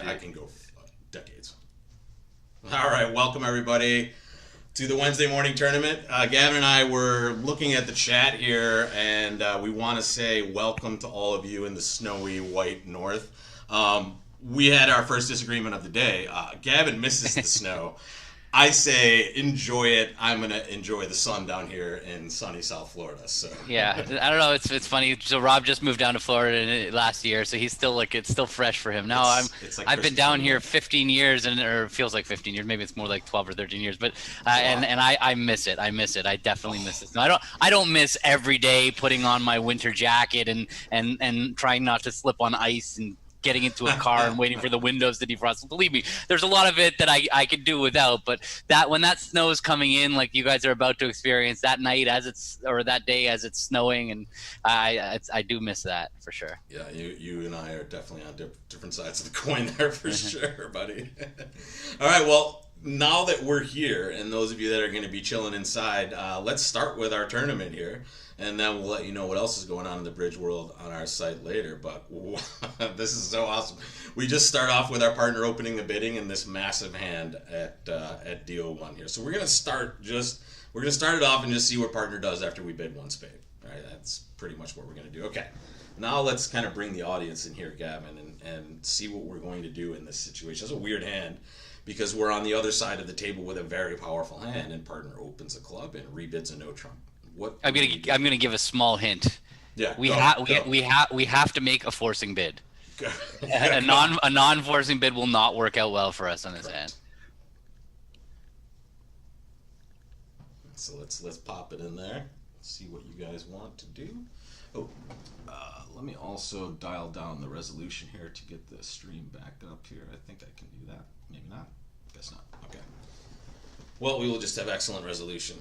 I can go decades. All right, welcome everybody to the Wednesday morning tournament. Gavin and I were looking at the chat here, and we want to say welcome to all of you in the snowy white north. We had our first disagreement of the day. Gavin misses the snow. I say enjoy it. I'm gonna enjoy the sun down here in sunny South Florida. So Yeah, I don't know. It's funny. So Rob just moved down to Florida last year, so he's still like it's still fresh for him. Now it's like I've been Christmas down in here May. 15 years, and or it feels like 15 years. Maybe it's more like 12 or 13 years. But Wow. and I miss it. I miss it. I definitely miss it. No, I don't miss every day putting on my winter jacket and trying not to slip on ice and getting into a car and waiting for the windows to defrost. Believe me, there's a lot of it that I could do without. But that when that snow is coming in, like you guys are about to experience that night as it's or that day as it's snowing, and I do miss that for sure. Yeah, you and I are definitely on different sides of the coin there for sure, buddy. All right, well, now that we're here, and those of you that are going to be chilling inside, let's start with our tournament here, and then we'll let you know what else is going on in the bridge world on our site later. But this is so awesome. We just start off with our partner opening the bidding in this massive hand at DO1 here. So we're gonna start it off and just see what partner does after we bid one spade. All right, that's pretty much what we're gonna do. Okay. Now let's kind of bring the audience in here, Gavin, and see what we're going to do in this situation. It's a weird hand because we're on the other side of the table with a very powerful hand, and partner opens a club and rebids a no trump. What I'm do we do? gonna give a small hint. Yeah, We go, have go. we have to make a forcing bid. Go. A non-forcing bid will not work out well for us on this hand. So let's pop it in there. See what you guys want to do. Oh, let me also dial down the resolution here to get the stream back up here. I think I can do that. Maybe not. Guess not. Okay. Well, we will just have excellent resolution.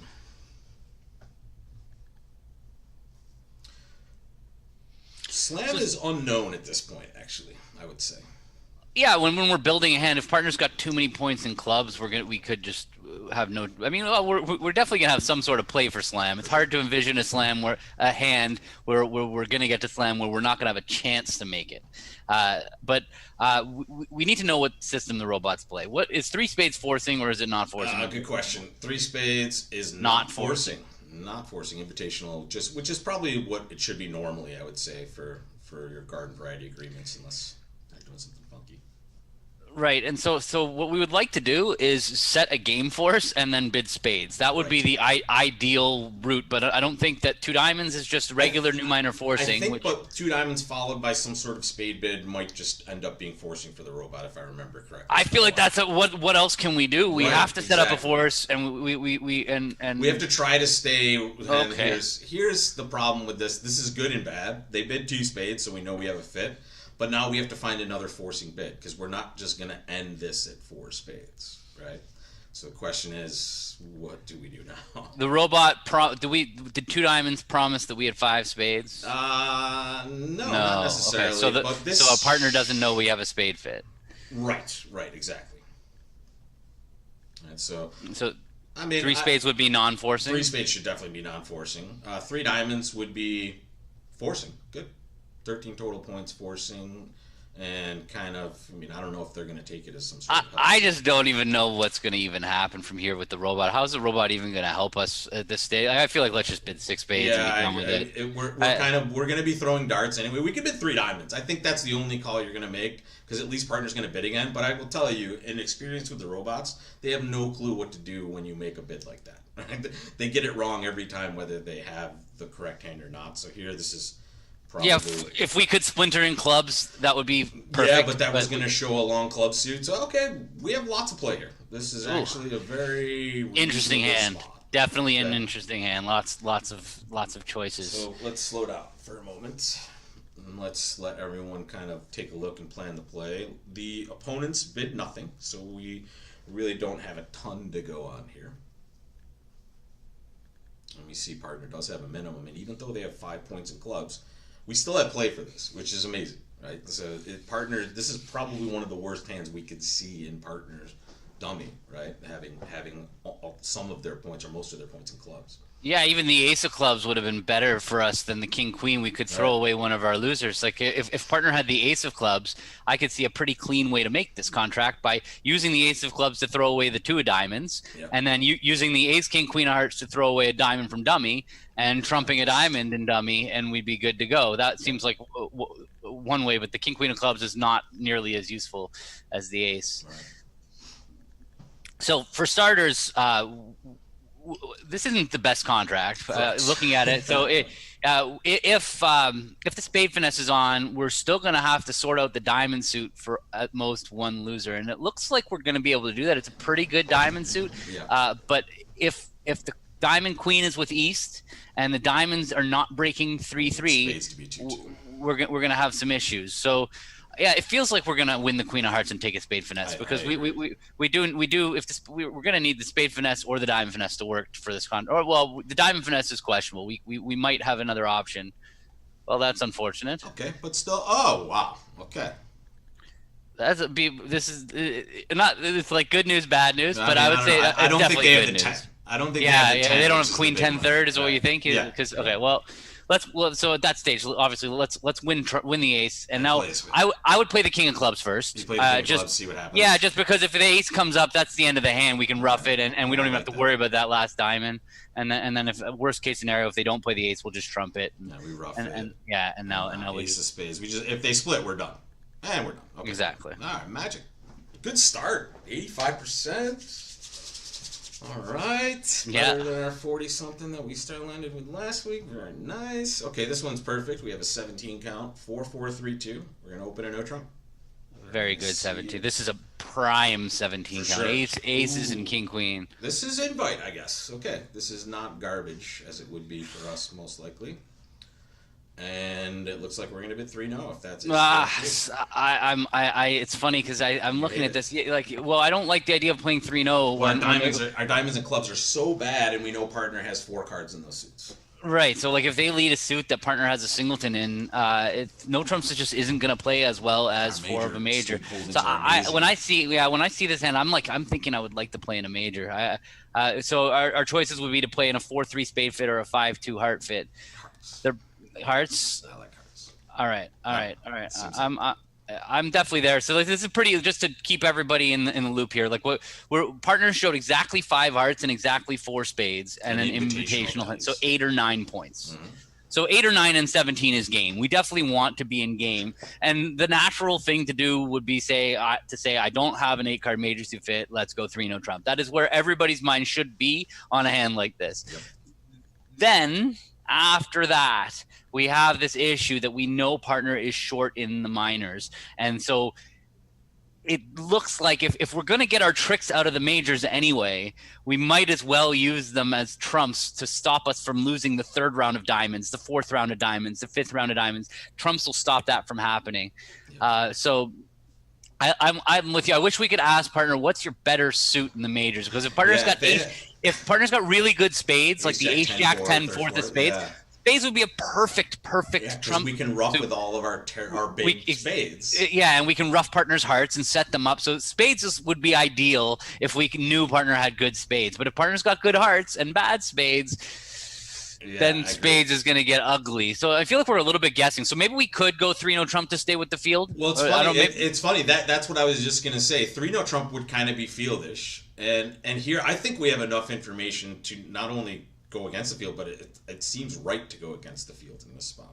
Slam is unknown at this point, actually, I would say. Yeah, when we're building a hand, if partner's got too many points in clubs, we could just have no. I mean, well, we're definitely gonna have some sort of play for slam. It's hard to envision a hand where we're gonna get to slam where we're not gonna have a chance to make it. But we need to know what system the robots play. What is three spades forcing or is it not forcing? Good question. Three spades is Not not forcing. Not forcing invitational, just which is probably what it should be normally, I would say, for your garden variety agreements, unless they're doing something funky. Right, and so what we would like to do is set a game force and then bid spades. That would be the ideal route, but I don't think that two diamonds is just regular new minor I forcing. think, but two diamonds followed by some sort of spade bid might just end up being forcing for the robot, if I remember correctly. I feel like that's what else can we do? We Right, have to set up a exactly. force, and we We have to try to stay. And Okay. here's the problem with this. This is good and bad. They bid two spades, so we know we have a fit. But now we have to find another forcing bid because we're not just going to end this at four spades, right? So the question is, what do we do now? the robot did two diamonds promise that we had five spades? No, No. not necessarily. Okay, but this, so a partner doesn't know we have a spade fit. Right, exactly. And so, So I mean, three spades would be non-forcing. three spades should definitely be non-forcing. Three diamonds would be forcing. Good. 13 total points forcing, and kind of, I mean, I don't know if they're going to take it as some sort of help. I just don't even know what's going to even happen from here with the robot. How's the robot even going to help us at this stage? I feel like let's just bid six spades and be done with it. We're going to be throwing darts anyway. We could bid three diamonds. I think that's the only call you're going to make because at least partner's going to bid again. But I will tell you, in experience with the robots, they have no clue what to do when you make a bid like that. Right? They get it wrong every time, whether they have the correct hand or not. So here, this is probably. Yeah, if we could splinter in clubs, that would be perfect. Yeah, but that was going to show a long club suit. So okay, we have lots of play here. This is actually a very interesting reasonable hand. spot. Definitely an Yeah. interesting hand. Lots of choices. So let's slow down for a moment. And let's let everyone kind of take a look and plan the play. The opponents bid nothing, so we really don't have a ton to go on here. Let me see, partner does have a minimum, and even though they have 5 points in clubs, we still have play for this, which is amazing, right? So partner, this is probably one of the worst hands we could see in partners dummy, right? Having some of their points or most of their points in clubs. Yeah, even the ace of clubs would have been better for us than the king queen. We could throw away one of our losers. Like if partner had the ace of clubs, I could see a pretty clean way to make this contract by using the ace of clubs to throw away the two of diamonds, and then using the ace king queen of hearts to throw away a diamond from dummy and trumping a diamond in dummy, and we'd be good to go. That seems like one way, but the king queen of clubs is not nearly as useful as the ace. Right. So for starters, this isn't the best contract looking at it. So if the spade finesse is on, we're still going to have to sort out the diamond suit for at most one loser, and it looks like we're going to be able to do that. It's a pretty good diamond suit, but if the diamond queen is with East and the diamonds are not breaking 3-3, we're going to have some issues. So yeah, it feels like we're gonna win the queen of hearts and take a spade finesse because we do if we're gonna need the spade finesse or the diamond finesse to work for this con. Or well, the diamond finesse is questionable. We might have another option. Well, that's unfortunate. Okay, but still, oh wow, okay. This is not. It's like good news, bad news, but I would say I don't think they have the news. 10. I don't think Yeah, they have the 10, they don't have queen 10-3 is what you think? Yeah. Because okay, well. So at that stage, obviously, let's win the ace, and now I would play the king of clubs first. You play the king of clubs, see what happens. Yeah, just because if the ace comes up, that's the end of the hand. We can rough it, and we don't even have to worry about that last diamond. And then if worst case scenario, if they don't play the ace, we'll just trump it. Yeah, we rough it. And now we ace of spades. If they split, we're done. And we're done. Okay. Exactly. All right, magic. Good start. 85%. All right. Yeah. Better than our 40-something that we landed with last week. Very nice. Okay, this one's perfect. We have a 17 count. 4-4-3-2. We're going to open a no trump. Very good 17. This is a prime 17 count. Sure. Aces and king queen. This is invite, I guess. Okay. This is not garbage as it would be for us most likely. And it looks like we're gonna bid 3-0 if that's it. It's funny because I'm looking at this I don't like the idea of playing 3-0 when our diamonds and clubs are so bad, and we know partner has 4 cards in those suits. Right. So like if they lead a suit that partner has a singleton in, no trumps just isn't gonna play as well as 4 of a major. So when I see this hand, I'm thinking I would like to play in a major. So our choices would be to play in a 4-3 spade fit or a 5-2 heart fit. They're hearts. I like hearts. All right. I'm definitely there. So this is pretty, just to keep everybody in the loop here. Like we're partners showed exactly 5 hearts and exactly 4 spades and an invitational hit. So 8 or 9 points. Mm-hmm. So 8 or 9 and 17 is game. We definitely want to be in game. And the natural thing to do would be say I don't have an 8-card major to fit. Let's go 3-0 trump. That is where everybody's mind should be on a hand like this. Yep. Then after that, we have this issue that we know partner is short in the minors. And so it looks like if we're going to get our tricks out of the majors anyway, we might as well use them as trumps to stop us from losing the 3rd round of diamonds, the 4th round of diamonds, the 5th round of diamonds. Trumps will stop that from happening. So I'm with you. I wish we could ask partner, what's your better suit in the majors? Because if partner's if partner's got really good spades, like the ace jack 10 4th of spades, spades would be a perfect trump. We can rough with all of our big spades. Yeah, and we can rough partners' hearts and set them up. So spades would be ideal if we knew partner had good spades. But if partner's got good hearts and bad spades, then spades is going to get ugly. So I feel like we're a little bit guessing. So maybe we could go 3-0 trump to stay with the field. Well, it's funny. It's funny. That's what I was just going to say. 3-0 trump would kind of be fieldish. And here, I think we have enough information to not only go against the field, but it seems right to go against the field in this spot.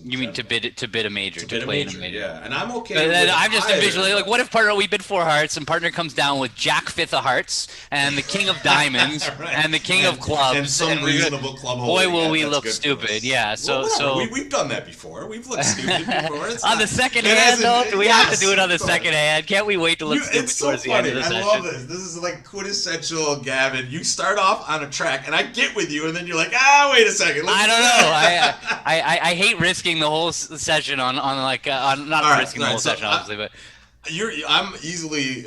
You mean to bid a major, to play in a major? Yeah, and I'm okay. I'm just envisioning like, what if partner we bid 4 hearts and partner comes down with Jack 5th of hearts and the king of diamonds right. and the king of clubs and some reasonable club holding. Boy, will we look stupid! Yeah, we've done that before. We've looked stupid before. On the second hand, though, do we have to do it on the second hand? Can't we wait to look stupid towards the end of the session? I love this. This is like quintessential Gavin. You start off on a track, and I get with you, and then you're like, wait a second. I don't know. I hate risking the whole session on risking the whole session, obviously, but I'm easily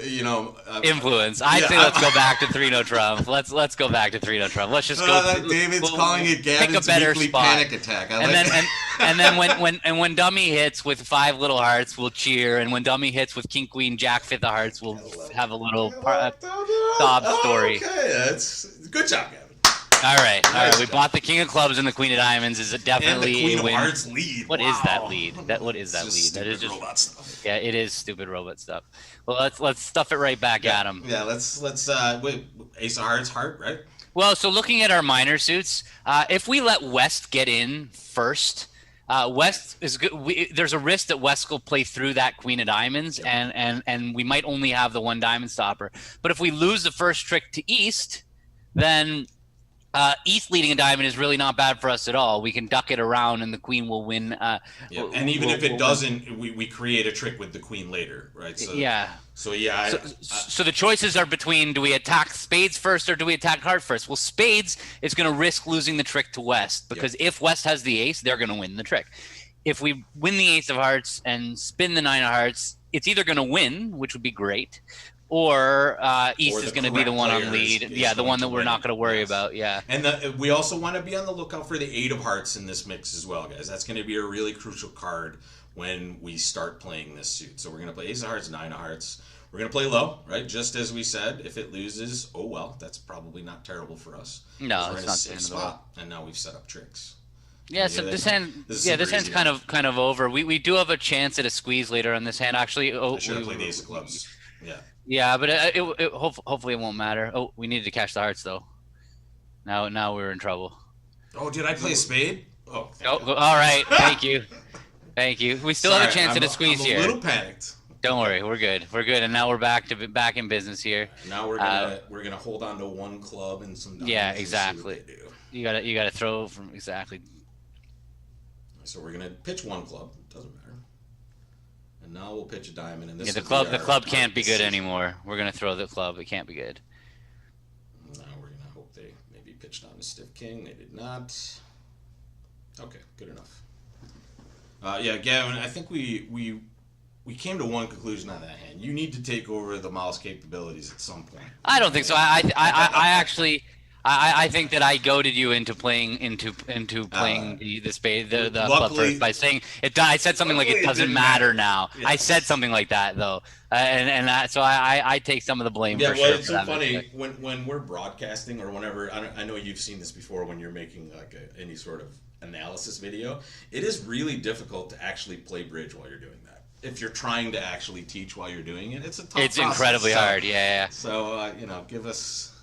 influenced. I say let's go back to 3-0 trump. Let's go back to 3-0 trump. Let's just go. David's calling it Gavin's weekly panic attack. And then when dummy hits with 5 little hearts, we'll cheer, and when dummy hits with king queen jack 5th of hearts, we'll have a little sob story. Okay, that's good job, Gavin. All right. Nice We job. bought the king of clubs and the queen of diamonds is And the definitely queen a of win. hearts lead. What is that lead? What is that It's lead? just That is stupid just robot stuff. yeah, it is stupid robot stuff. Well, let's stuff it right back at him. Yeah, let's wait. Ace of hearts, heart, right? Well, so looking at our minor suits, if we let West get in first, West is good. There's a risk that West will play through that queen of diamonds, and we might only have the one diamond stopper. But if we lose the first trick to East, then East leading a diamond is really not bad for us at all. We can duck it around, and the queen will win. And even if it doesn't, we create a trick with the queen later, right? So, yeah. So yeah. So the choices are between: do we attack spades first or do we attack heart first? Well, spades is going to risk losing the trick to West because if West has the ace, they're going to win the trick. If we win the ace of hearts and spin the nine of hearts, it's either going to win, which would be great, or East is going to be the one on lead. Yeah, the one that we're not going to worry about. Yeah. And we also want to be on the lookout for the eight of hearts in this mix as well, guys. That's going to be a really crucial card when we start playing this suit. So we're going to play ace of hearts, nine of hearts. We're going to play low, right? Just as we said, if it loses, oh well, that's probably not terrible for us. No, we're it's in not a safe spot, and now we've set up tricks. Yeah, so this hand's kind of over. We do have a chance at a squeeze later on this hand. Actually, I should have played ace of clubs. Yeah. Yeah, but hopefully it won't matter. Oh, we needed to catch the hearts though. Now we're in trouble. Oh, did I play a spade? Oh. All right. Thank you. Thank you. We still have a chance at a squeeze here. I'm a little panicked. Don't worry, we're good. We're good, and now we're back in business here. Now we're gonna hold on to one club and some. Yeah, exactly. You gotta throw from exactly. So we're gonna pitch one club. Doesn't matter. And now we'll pitch a diamond. And this the club can't be good anymore. We're gonna throw the club. It can't be good. Now we're gonna hope they maybe pitched on a stiff king. They did not. Okay, good enough. Yeah, Gavin, I think we came to one conclusion on that hand. You need to take over the mouse capabilities at some point. I don't think so. I actually think that I goaded you into playing the spade the club first by saying it. I said something like it doesn't matter now. Yes. I said something like that though, so I take some of the blame. Yeah, for well, sure it's so funny when we're broadcasting or whenever. I know you've seen this before when you're making like any sort of analysis video. It is really difficult to actually play bridge while you're doing that. If you're trying to actually teach while you're doing it, it's a tough process. Incredibly hard. Yeah. So give us.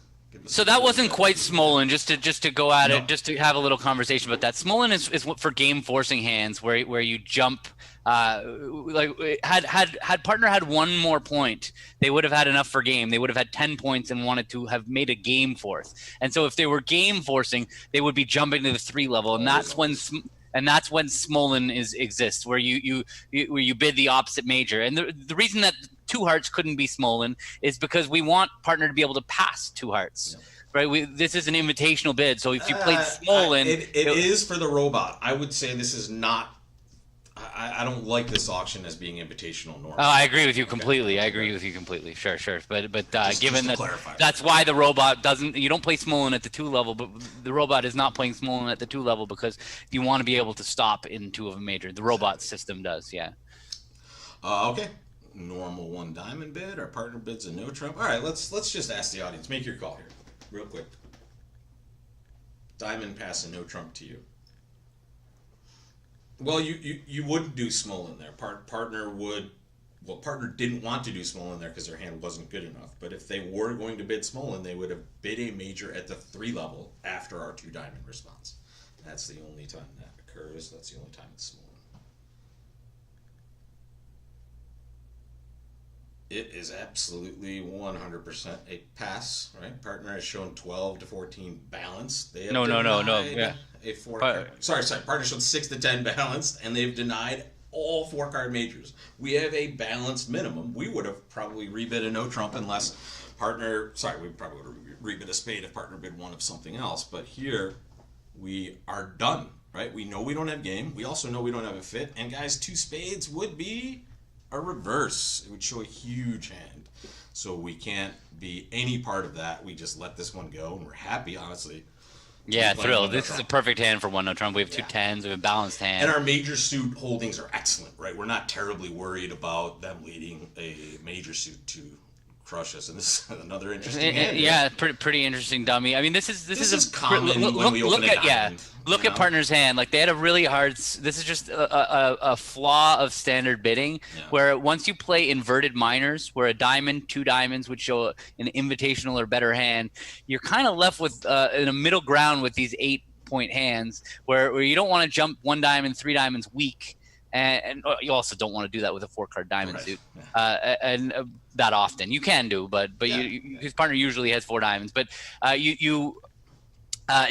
So that wasn't quite Smolin. Just to go at it, just to have a little conversation about that. Smolin is for game forcing hands where you jump. Had partner had one more point, they would have had enough for game. They would have had 10 points and wanted to have made a game fourth. And so if they were game forcing, they would be jumping to the 3 level, and that's when Smolin exists, where you bid the opposite major. And the reason that 2 hearts couldn't be Smolin is because we want partner to be able to pass 2 hearts. Yeah. Right? This is an invitational bid, so if you played Smolin, it is for the robot. I would say this is not. I don't like this auction as being invitational normally. Oh, I agree with you completely. Okay. I agree with you completely. Sure. But given that that's why the robot doesn't. You don't play Smolin at the 2 level, but the robot is not playing Smolin at the 2 level because you want to be able to stop in 2 of a major. The robot system does. Yeah. Okay. Normal 1 diamond bid. Our partner bids a no trump. All right. Let's just ask the audience. Make your call here, real quick. Diamond pass a no trump to you. Well, you wouldn't do Smolin there. Partner would. Well, partner didn't want to do Smolin there because their hand wasn't good enough. But if they were going to bid Smolin, they would have bid a major at the 3 level after our 2 diamond response. That's the only time that occurs. That's the only time it's Smolin. It is absolutely 100% a pass, right? Partner has shown 12 to 14 balanced. They have no. Yeah. A 4 card. Sorry. Partner showed 6 to 10 balanced, and they've denied all 4 card majors. We have a balanced minimum. We would have probably rebid a no trump unless partner. Sorry, we probably would have rebid a spade if partner bid one of something else. But here, we are done, right? We know we don't have game. We also know we don't have a fit. And guys, 2 spades would be a reverse. It would show a huge hand. So we can't be any part of that. We just let this one go, and we're happy, honestly. Yeah, thrilled. This is a perfect hand for 1 no trump. We have 2 10s. We have a balanced hand. And our major suit holdings are excellent, right? We're not terribly worried about them leading a major suit to crush us. And this is another interesting hand. Yeah, pretty interesting dummy. I mean, this is common when we open a diamond. Look at partner's hand. Like, they had a really hard. This is just a flaw of standard bidding, where once you play inverted minors, where a diamond, two diamonds would show an invitational or better hand, you're kind of left with in a middle ground with these 8-point hands, where you don't want to jump one diamond, three diamonds weak. And you also don't want to do that with a 4-card diamond suit, and that often. You can do, but his partner usually has 4 diamonds. But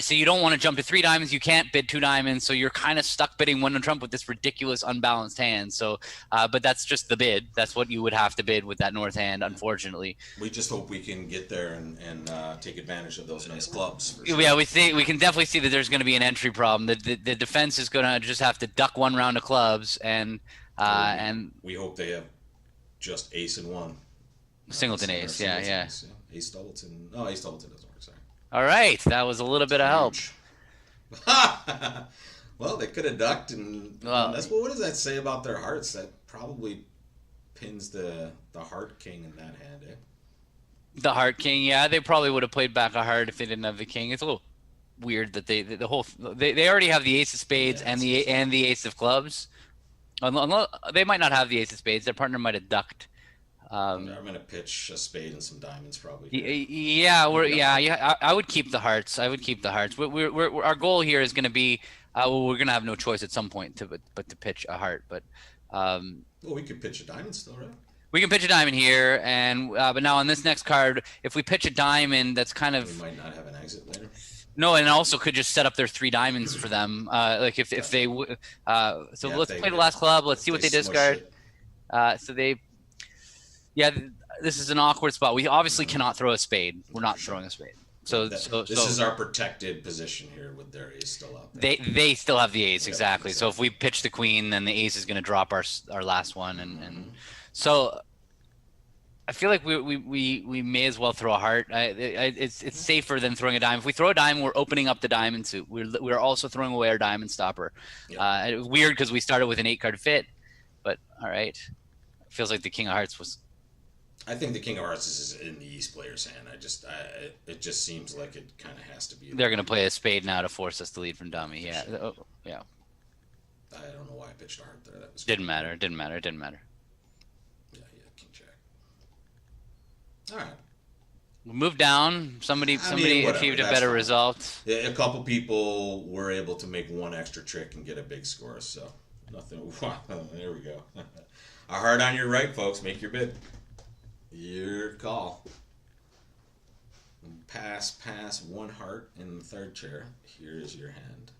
so you don't want to jump to 3 diamonds. You can't bid 2 diamonds, so you're kind of stuck bidding 1 trump with this ridiculous unbalanced hand. So, but that's just the bid. That's what you would have to bid with that north hand, unfortunately. We just hope we can get there and take advantage of those nice clubs. Sure. Yeah, we can definitely see that there's going to be an entry problem. The defense is going to just have to duck 1 round of clubs, and we hope they have just ace and 1. Singleton ace, yeah. Ace doubleton. No, ace doubleton doesn't work. Sorry. All right, that was a little bit of help. Well, they could have ducked, and that's what does that say about their hearts? That probably pins the heart king in that hand, eh? The heart king, yeah, they probably would have played back a heart if they didn't have the king. It's a little weird that they already have the ace of spades and the ace of clubs. They might not have the ace of spades. Their partner might have ducked. I'm gonna pitch a spade and some diamonds, probably. I would keep the hearts. I would keep the hearts. Our goal here is going to be, we're going to have no choice at some point but to pitch a heart. But well, we could pitch a diamond still, right? We can pitch a diamond here, and but now on this next card, if we pitch a diamond, that's kind of, we might not have an exit later. No, and also could just set up their 3 diamonds for them. Like if they so let's play the last club. Let's see what they discard. So they. Yeah, this is an awkward spot. We obviously cannot throw a spade. We're not throwing a spade. So this is our protected position here with their ace still up there. They still have the ace, exactly. So if we pitch the queen, then the ace is going to drop our last one, and so I feel like we may as well throw a heart. It's safer than throwing a dime. If we throw a dime, we're opening up the diamond suit. We're also throwing away our diamond stopper. Yep. It was weird because we started with an 8-card fit, but all right. It feels like the king of hearts was. I think the king of hearts is in the East player's hand. It just seems like it kind of has to be. They're going to play a spade now to force us to lead from dummy. Yeah, sure. Yeah. I don't know why I pitched a heart there. That was didn't matter. Yeah, king jack. All right. We'll move down. Somebody achieved a better result. Yeah, a couple people were able to make one extra trick and get a big score. So nothing. There we go. A heart on your right, folks. Make your bid. Your call. Pass 1 heart in the 3rd chair. Here's your hand.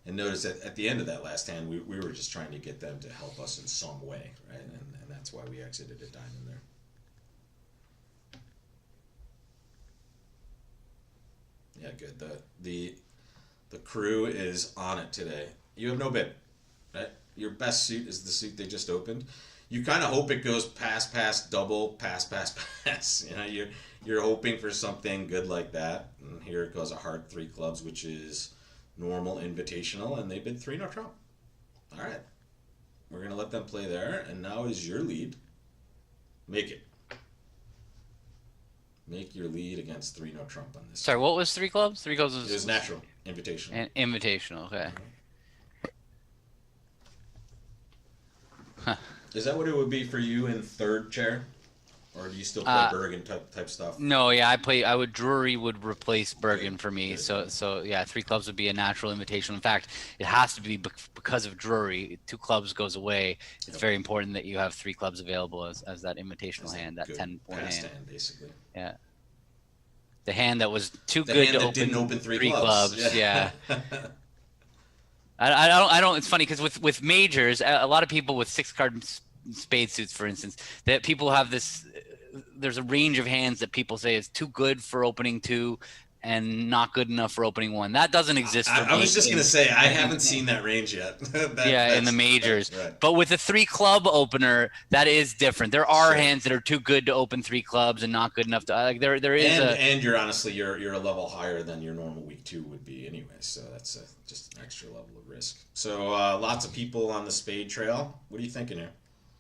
And notice that at the end of that last hand, we were just trying to get them to help us in some way, right? And that's why we exited a diamond there. Yeah, good. The crew is on it today. You have no bid, right? Your best suit is the suit they just opened. You kind of hope it goes pass, double, pass. You know, you're hoping for something good like that. And here it goes a heart, 3 clubs, which is normal invitational, and they bid 3 no trump. All right. We're going to let them play there, and now is your lead. Make it. Make your lead against 3 no trump on this. Sorry, what was 3 clubs? 3 clubs was... It was natural. Invitational. And invitational, okay. Huh. Is that what it would be for you in 3rd chair? Or do you still play Bergen type stuff? No, yeah, Drury would replace Bergen for me. Okay. So yeah, 3 clubs would be a natural invitation. In fact, it has to be because of Drury. 2 clubs goes away. It's very important that you have 3 clubs available as that invitational hand, that 10-point hand, basically. Yeah. The hand that was too good to open 3 clubs. Yeah. I don't. It's funny because with majors, a lot of people with 6-card spade suits, for instance, that people have this. There's a range of hands that people say is too good for opening 2, and not good enough for opening one. That doesn't exist for I me. was just gonna say I haven't seen that range yet. Yeah, in the majors. Right. But with a 3-club opener, that is different. There are Sure. hands that are too good to open 3 clubs and not good enough to like there is And you're honestly you're a level higher than your normal week 2 would be anyway, so that's just an extra level of risk. So lots of people on the spade trail. What are you thinking here?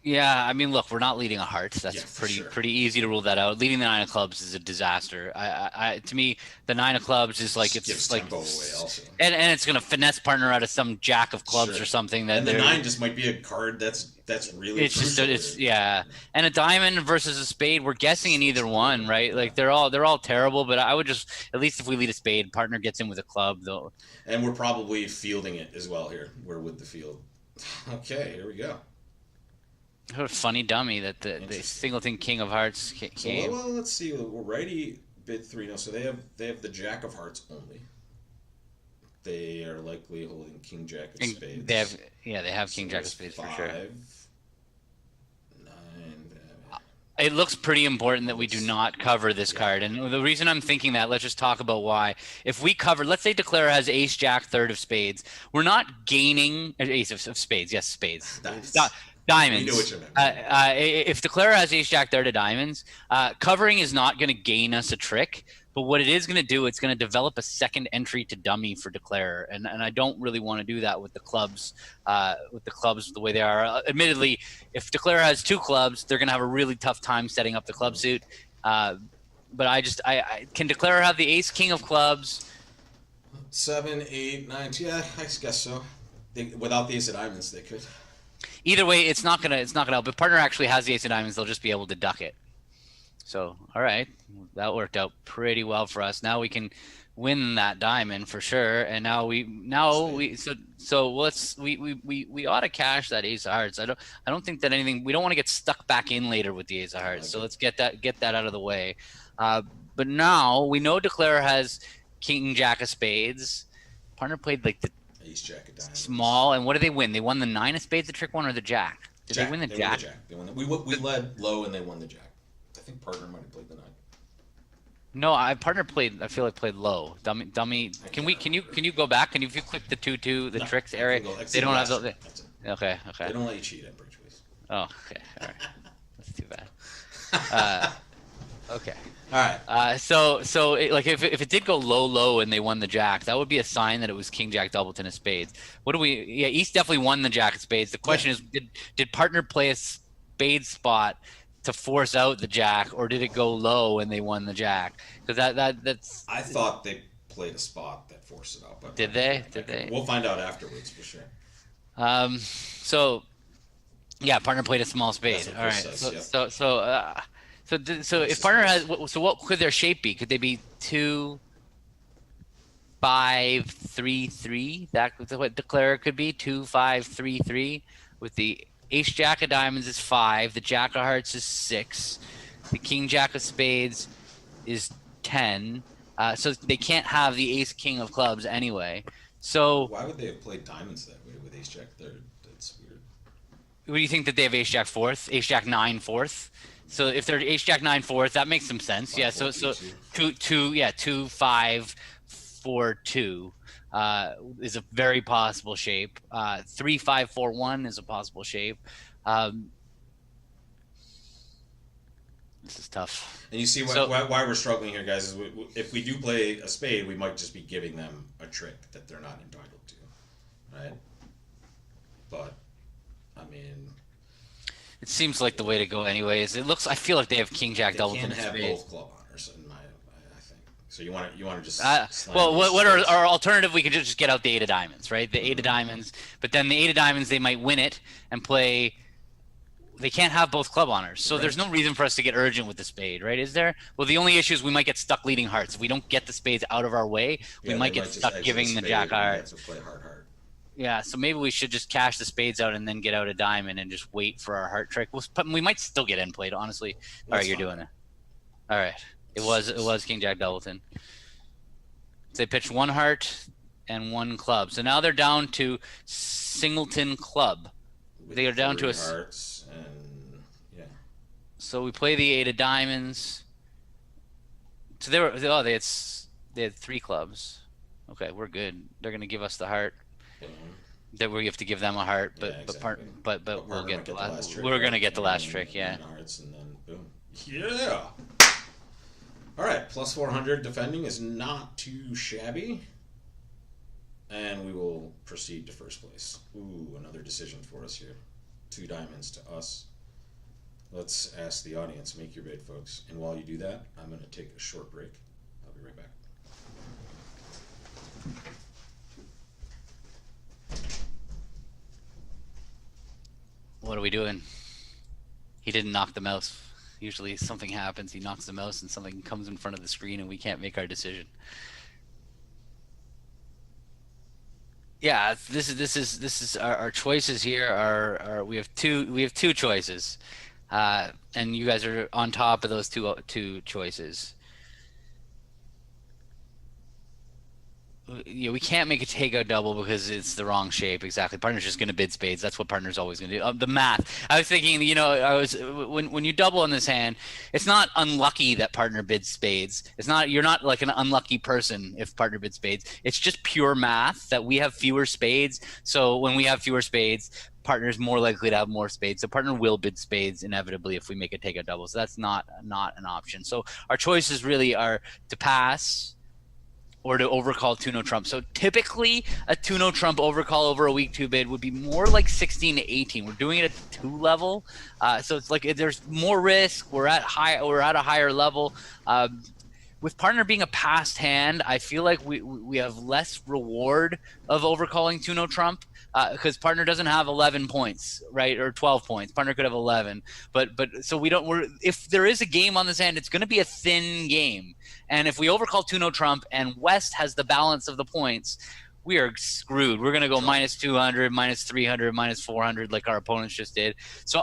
Yeah, I mean, look, we're not leading a hearts. That's Yeah, for sure. pretty easy to rule that out. Leading the 9 of clubs is a disaster. To me, the 9 of clubs is like Just gives it's like tempo away also. and it's gonna finesse partner out of some jack of clubs Sure. or something that And the they're 9 just might be a card that's really it's just crucial it's here. yeah. And a diamond versus a spade, we're guessing in either one, right? Like they're all terrible, but I would just at least if we lead a spade, partner gets in with a club though. And we're probably fielding it as well here. We're with the field. Okay, here we go. What a funny dummy that the Interesting. singleton king of hearts So, came. well, let's see. Well, righty bid 3 now, so they have the jack of hearts only. They are likely holding king jack of And spades. they have So king jack of there's spades for sure. 5, 9. It looks pretty important that we do not cover this card. And the reason I'm thinking that, let's just talk about why. If we cover, let's say Declare has ace jack third of spades, we're not gaining ace of spades. Yes, spades. Diamonds. We know what you meant. If Declare has ace jack third of diamonds, covering is not going to gain us a trick. But what it is going to do, it's going to develop a second entry to dummy for Declare, and I don't really want to do that with the clubs. The way they are. Admittedly, if Declare has 2 clubs, they're going to have a really tough time setting up the club suit. But I can Declare have the ace king of clubs. 7, 8, 9. Yeah, I guess so. Without the ace of diamonds, they could. Either way, it's not gonna help. If partner actually has the ace of diamonds, they'll just be able to duck it. So, all right, that worked out pretty well for us. Now we can win that diamond for sure. And now we ought to cash that ace of hearts. I don't think that anything. We don't want to get stuck back in later with the ace of hearts. So let's get that out of the way. But now we know Declare has king jack of spades. Partner played like the Ace jack of diamonds. small, and what did they win? They won the 9 of spades, the trick one, or the jack? Did they win the jack? They won the jack. We led low and they won the jack. I think partner might have played the 9. No, partner played. I feel like played low. Dummy. Can you go back? If you click the 2-2, the tricks area, they don't have those. Okay. They don't let you cheat at bridge ways. Oh, okay. All right. That's too bad. Okay. All right. Like if it did go low and they won the jack, that would be a sign that it was king jack doubleton of spades. What do we? Yeah, East definitely won the jack of spades. The question is, did partner play a spade spot to force out the jack, or did it go low and they won the jack? Because that's. I thought they played a spot that forced it out, but Did they? Did they? We'll find out afterwards for sure. So, yeah, partner played a small spade. That's what All right. Chris says, So if partner has, so what could their shape be? Could they be 2, 5, 3, 3? That's what Declare could be. 2, 5, 3, 3. With the ace jack of diamonds is 5. The jack of hearts is 6. The king jack of spades is 10. So they can't have the ace king of clubs anyway. So Why would they have played diamonds that way with ace jack third? That's weird. what do you think that they have ace jack fourth, ace jack 9 fourth? So if they're ace jack 9 fourth, that makes some sense. Yeah. So 2 5 4 2 is a very possible shape. 3 5 4 1 is a possible shape. This is tough. And you see why we're struggling here, guys, is if we do play a spade, we might just be giving them a trick that they're not entitled to, right? But, I mean... It seems like the way to go anyways. I feel like they have king jack double. They can't have both club honors, I think. So you want to just... well, what are our alternative? We could just get out the 8 of diamonds, right? The 8 of diamonds. But then the 8 of diamonds, they might win it and play... They can't have both club honors. So there's no reason for us to get urgent with the spade, right? Is there? Well, the only issue is we might get stuck leading hearts. If we don't get the spades out of our way, we might get stuck giving the jack heart. Yeah, so maybe we should just cash the spades out and then get out a diamond and just wait for our heart trick. We might still get in played, honestly. All right, you're doing it. All right. It was king jack doubleton. So they pitched 1 heart and 1 club. So now they're down to singleton club. They are down to a hearts and yeah. So we play the 8 of diamonds. So they had They had 3 clubs. Okay, we're good. They're gonna give us the heart. Boom. That we have to give them a heart, Yeah, but part, exactly. but we'll Partner get might get the last trick. we're Right? gonna get the last trick. And Yeah. hearts, and then boom. Yeah. All right, plus 400 defending is not too shabby. And we will proceed to first place. Ooh, another decision for us here. 2 diamonds to us. Let's ask the audience. Make your bid, folks. And while you do that, I'm going to take a short break. I'll be right back. What are we doing? He didn't knock the mouse. Usually something happens. He knocks the mouse and something comes in front of the screen and we can't make our decision. Yeah, this is our choices here are we have two choices, and you guys are on top of those two choices. We can't make a takeout double because it's the wrong shape. Exactly. Partner's just going to bid spades. That's what partner's always going to do. The math. I was thinking, when you double on this hand, it's not unlucky that partner bids spades. It's not, you're not like an unlucky person if partner bids spades. It's just pure math that we have fewer spades. So when we have fewer spades, partner's more likely to have more spades. So partner will bid spades inevitably if we make a takeout double. So that's not an option. So our choices really are to pass or to overcall 2-no trump. So typically a 2-no trump overcall over a weak 2 bid would be more like 16 to 18. We're doing it at 2 level. So it's like there's more risk. We're at a higher level. With partner being a passed hand, I feel like we have less reward of overcalling 2-no trump because partner doesn't have 11 points, right, or 12 points. Partner could have 11, but so if there is a game on this hand, it's going to be a thin game. And if we overcall 2-no trump and West has the balance of the points, we are screwed. We're going to go minus 200, minus 300, minus 400 like our opponents just did. So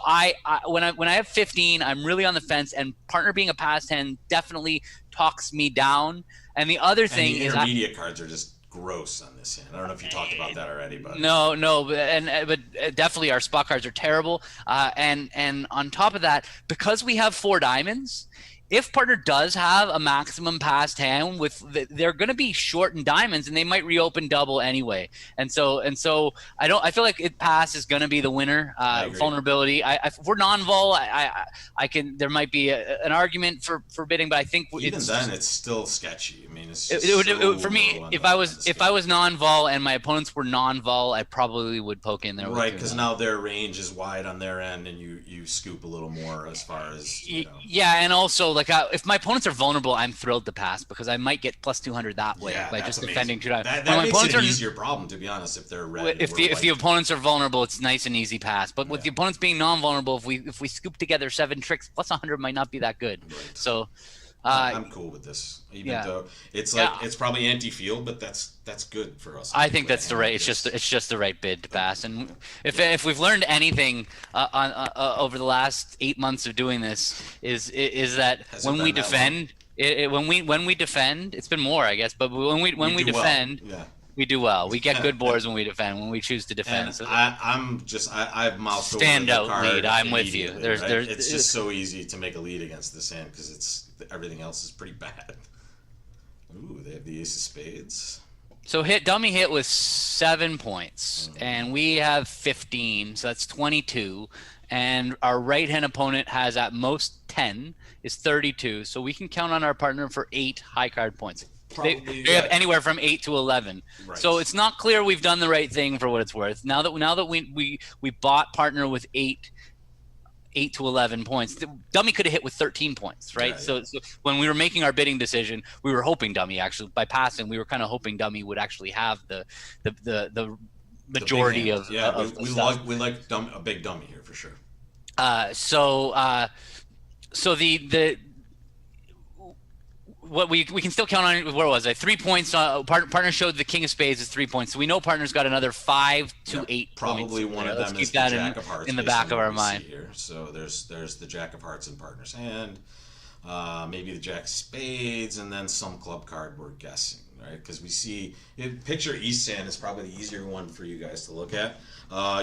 when I have 15, I'm really on the fence, and partner being a passed hand definitely talks me down. And the other thing and the is intermediate cards are just gross on this hand. I don't know if you talked about that already, but no, but definitely our spot cards are terrible. And on top of that, because we have 4 diamonds, if partner does have a maximum passed hand, they're going to be short in diamonds, and they might reopen double anyway. And so I feel like pass is going to be the winner. Vulnerability. If we're non-vol, there might be an argument for bidding, but I think it's still sketchy. I mean, it's for me. If I was non-vol and my opponents were non-vol, I probably would poke in there. Right, because now their range is wide on their end, and you scoop a little more as far as Yeah, and also. If my opponents are vulnerable, I'm thrilled to pass because I might get plus 200 that way by just defending 2 diamonds. That makes it an easier problem, to be honest, if they're red. If the opponents are vulnerable, it's nice and easy pass. But with the opponents being non-vulnerable, if we scoop together 7 tricks, plus 100 might not be that good. Right. So I'm cool with this, even though it's it's probably anti-field, but that's good for us. I think that's the right. It's just the right bid to pass. And if we've learned anything over the last 8 months of doing this, is that when we defend, when we defend, it's been more, I guess. But when we defend. Well. Yeah. We do well. We get good boards when we defend. When we choose to defend, so I've mouthed stand over out the card lead. I'm with you. It's just so easy to make a lead against this hand because everything else is pretty bad. Ooh, they have the ace of spades. So dummy hit with 7 points, and we have 15, so that's 22. And our right-hand opponent has at most 10, is 32. So we can count on our partner for 8 high card points. They have anywhere from 8 to 11. Right. So it's not clear we've done the right thing for what it's worth. Now that we bought partner with 8 to 11 points, dummy could have hit with 13 points, right? Yeah. So when we were making our bidding decision, we were hoping dummy actually, by passing, we were kind of hoping dummy would actually have the majority of we like a big dummy here for sure. So what we can still count on, where was I? 3 points. Partner showed the king of spades is 3 points. So we know partner's got another 5 to 8 probably points. one of them is the jack of hearts in the back of our mind. Here. So there's the jack of hearts in partner's hand, maybe the jack of spades, and then some club card we're guessing, right? Because we see, picture East hand is probably the easier one for you guys to look at.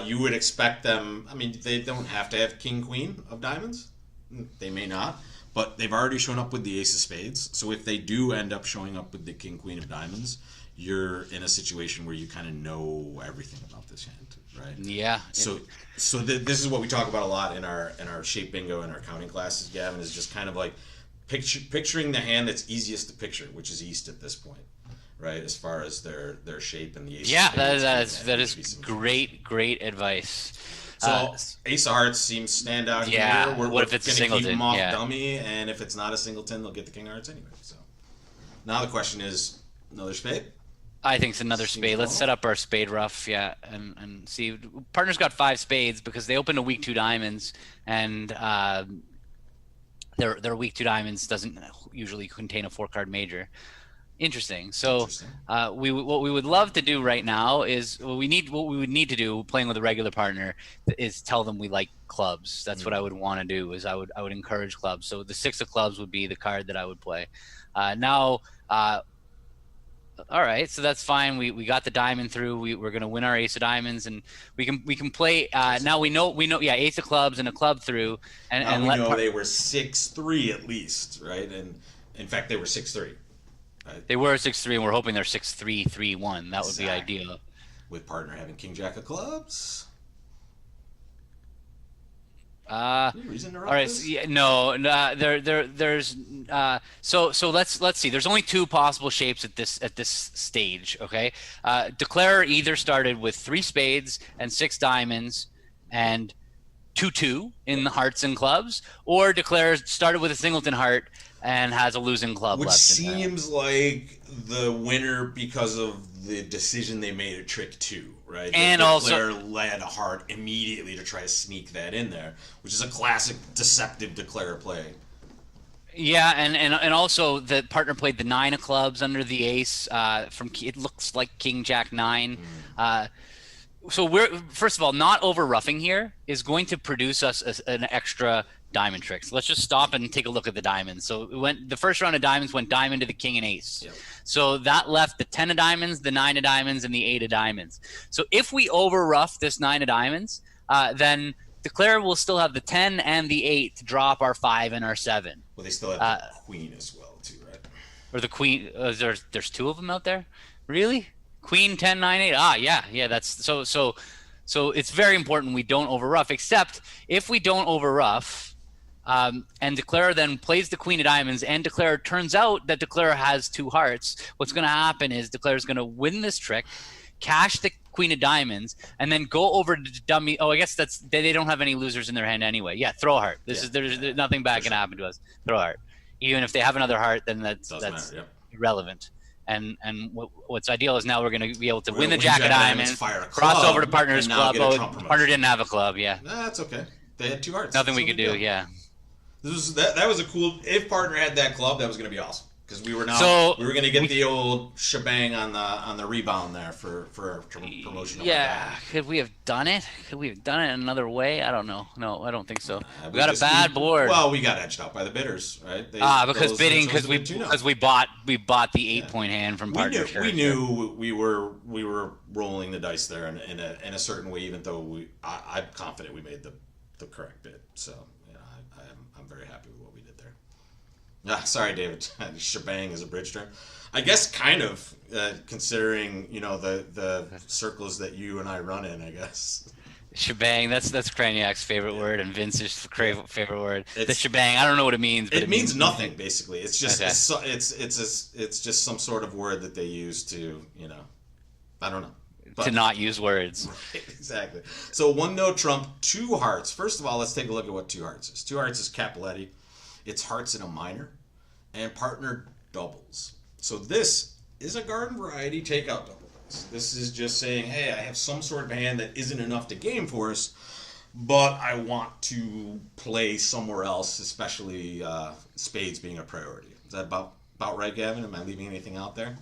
You would expect them, I mean, they don't have to have king, queen of diamonds. They may not. but they've already shown up with the ace of spades. So if they do end up showing up with the king, queen of diamonds, you're in a situation where you kind of know everything about this hand, right? Yeah. So this is what we talk about a lot in our shape bingo and our counting classes, Gavin, is just kind of like picturing the hand that's easiest to picture, which is East at this point, right? As far as their shape and the ace. Yeah, of spades, that is great advice. So ace of hearts seems stand out yeah, here. What if it's a singleton? Keep them off yeah. dummy, and if it's not a singleton, they'll get the king of hearts anyway. So now the question is, another spade? I think it's another spade. Let's set up our spade rough, yeah, and see. Partner's got 5 spades because they opened a weak 2 diamonds, and their weak 2 diamonds doesn't usually contain a 4-card major. Interesting. So what we would love to do right now is what we would need to do playing with a regular partner is tell them we like clubs. That's what I would want to do. Is I would encourage clubs. So the 6 of clubs would be the card that I would play. Now, all right, so that's fine. We got the diamond through. We're gonna win our ace of diamonds, and we can play. Now we know yeah, ace of clubs and a club through, and we know they were 6-3 at least, right? And in fact, they were 6-3. Right? They were 6-3, and we're hoping they're 6-3-3-1. That would be ideal. With partner having king jack of clubs. Any reason to all right. this? So, yeah, no. There's. So let's see. There's only 2 possible shapes at this stage. Okay. Declarer either started with 3 spades and 6 diamonds, and 2-2 in the hearts and clubs, or Declarer started with a singleton heart and has a losing club which left. Seems like the winner because of the decision they made at trick 2, right? And the also led a heart immediately to try to sneak that in there, which is a classic deceptive Declarer play. Yeah, and also the partner played the 9 of clubs under the ace. It looks like King Jack 9. So we're first of all not over roughing here is going to produce us an extra diamond trick. So let's just stop and take a look at the diamonds. So the first round of diamonds went diamond to the king and ace. Yep. So that left the 10 of diamonds, the 9 of diamonds, and the 8 of diamonds. So if we over rough this 9 of diamonds, then Declarer will still have the 10 and the 8 to drop our 5 and our 7. Well, they still have the queen as well, too, right? Or the queen. There's 2 of them out there? Really? Queen 10 9 8. Yeah. That's so it's very important we don't over rough. Except if we don't over rough, and Declarer then plays the queen of diamonds, and Declarer turns out that Declarer has 2 hearts. What's going to happen is Declarer's going to win this trick, cash the queen of diamonds, and then go over to dummy. Oh, I guess they don't have any losers in their hand anyway. Yeah, throw a heart. There's nothing bad can happen to us. Throw a heart. Even if they have another heart, then that's irrelevant. And what's ideal is now we're going to be able to win the jack of diamonds, cross over to partner's club. Oh, partner didn't have a club. Yeah, that's okay. They had 2 hearts. Nothing we could do. Yeah. That was a cool. If partner had that club, that was going to be awesome because we were going to get the old shebang on the rebound there for promotion. Yeah, could we have done it? Could we have done it another way? I don't know. No, I don't think so. We got a bad board. Well, we got edged out by the bidders, right? Because we bought the 8-point hand from partner. We knew we were rolling the dice there in a certain way, even though I'm confident we made the correct bid. So. I'm very happy with what we did there. Sorry, David. Shebang is a bridge term. I guess kind of, considering, the circles that you and I run in, I guess. Shebang, that's Kraniak's favorite word and Vince's favorite word. The shebang, I don't know what it means. But it means nothing, basically. It's just it's just some sort of word that they use to, I don't know. To not use words. Right, exactly. So 1-no trump, 2 hearts. First of all, let's take a look at what 2 hearts is. 2 hearts is Cappelletti. It's hearts in a minor. And partner doubles. So this is a garden variety takeout double. This is just saying, hey, I have some sort of hand that isn't enough to game for us, but I want to play somewhere else, especially spades being a priority. Is that about right, Gavin? Am I leaving anything out there?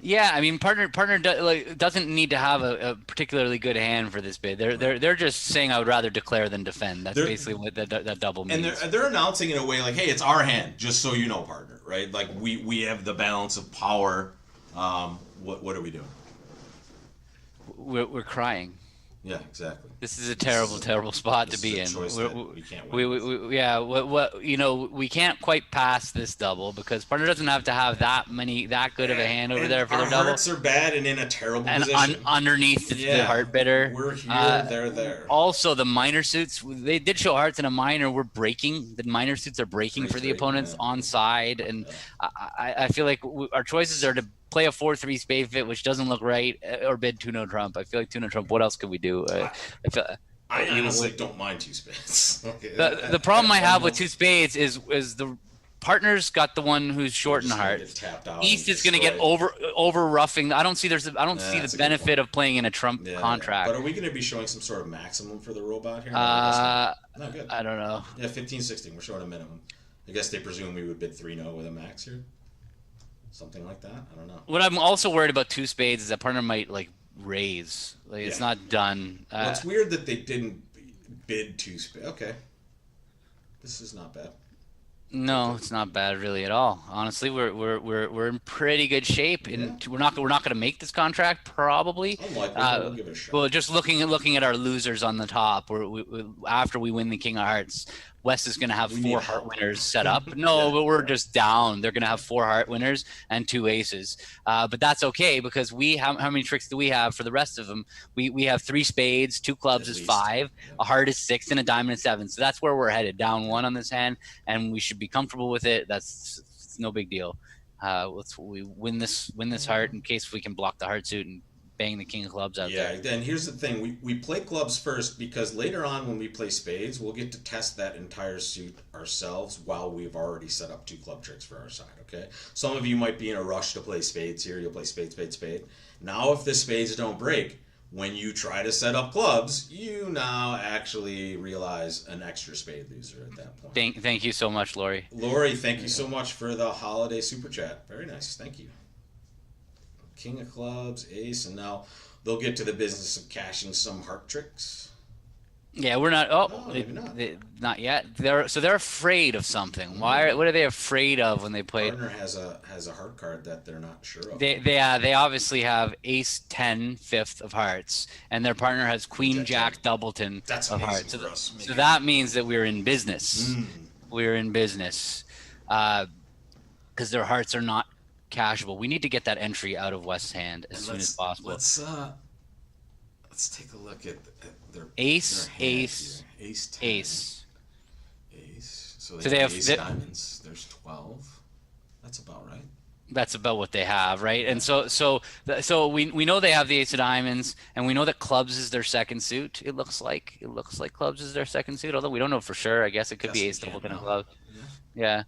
Yeah, I mean, partner doesn't need to have a particularly good hand for this bid. They're just saying I would rather declare than defend. That's basically what that double means. And they're announcing in a way like, hey, it's our hand, just so you know, partner, right? Like we have the balance of power. What are we doing? We're crying. Yeah, exactly. This is a This is terrible, terrible spot to this is be a in. choice We're, that we can't we, win. yeah, what we can't quite pass this double because partner doesn't have to have that good of a hand over And there for our their double. hearts are bad and in a terrible And position. underneath it's the Yeah, heart bitter. we're here, they're there. Also, the minor suits, they did show hearts in a minor. We're breaking. The minor suits are breaking for the opponents on side. And I feel like our choices are to play a 4-3 spade fit, which doesn't look right, or bid 2-no trump. I feel like 2-no trump. What else could we do? I honestly don't mind two spades. The problem I have with two spades is the partner's got the one who's short in heart. East is going to get over roughing. I don't see see the benefit of playing in a trump contract. But are we going to be showing some sort of maximum for the robot here? Not good. I don't know. Yeah, 15-16. We're showing a minimum. I guess they presume we would bid 3-no with a max here. Something like that. I don't know. What I'm also worried about two spades is that partner might raise. It's not done. Well, it's weird that they didn't bid two spades. Okay. This is not bad. No, it's not bad really at all. Honestly, we're in pretty good shape, and we're not going to make this contract probably. Unlikely, we'll give it a shot. Well, just looking at our losers on the top, after we win the King of Hearts, West is going to have 4 heart winners set up. No, but we're just down. They're going to have 4 heart winners and 2 aces. But that's okay because how many tricks do we have for the rest of them? We have 3 spades, 2 clubs is 5, a heart is 6, and a diamond is 7. So that's where we're headed. Down 1 on this hand, and we should be comfortable with it. It's no big deal. We win this heart in case we can block the heart suit and bang the king of clubs out there. Yeah, and here's the thing. We play clubs first because later on when we play spades, we'll get to test that entire suit ourselves while we've already set up 2 club tricks for our side, okay? Some of you might be in a rush to play spades here. You'll play spade, spade, spade. Now if the spades don't break, when you try to set up clubs, you now actually realize an extra spade loser at that point. Thank you so much, Lori. Lori, thank you so much for the holiday super chat. Very nice. Thank you. King of clubs, ace, and now they'll get to the business of cashing some heart tricks. Yeah, we're not. No, maybe not yet. They're afraid of something. What are they afraid of when they play? Partner has a heart card that they're not sure of. They obviously have ace 10 fifth of hearts, and their partner has queen jack doubleton of hearts. So that means that we're in business. We're in business because their hearts are not cashable. We need to get that entry out of West's hand as soon as possible. Let's take a look at their ace, their ace, ace, 10, ace. So they have ace diamonds. There's 12. That's about right. That's about what they have, right? And so we know they have the ace of diamonds, and we know that clubs is their second suit. It looks like clubs is their second suit, although we don't know for sure. I guess it could be ace double kind of club. Yeah.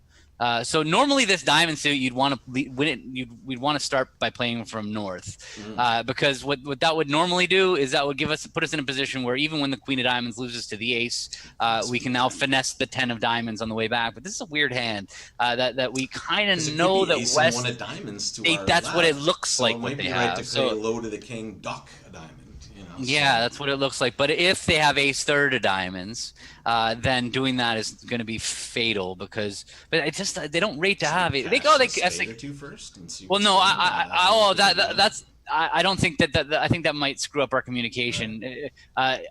So normally this diamond suit you'd want to win it. We'd want to start by playing from north, because what that would normally do is that would put us in a position where even when the queen of diamonds loses to the ace, we can now finesse the 10 of diamonds on the way back. But this is a weird hand that we kind of know that West. One of diamonds to that's left. what it looks like. So it might be right to play low to the king, duck a diamond. Yeah, that's what it looks like. But if they have ace third of diamonds, then doing that is going to be fatal because they don't rate to have it. They go two first. And see well, no, I don't think that I think that might screw up our communication. Right.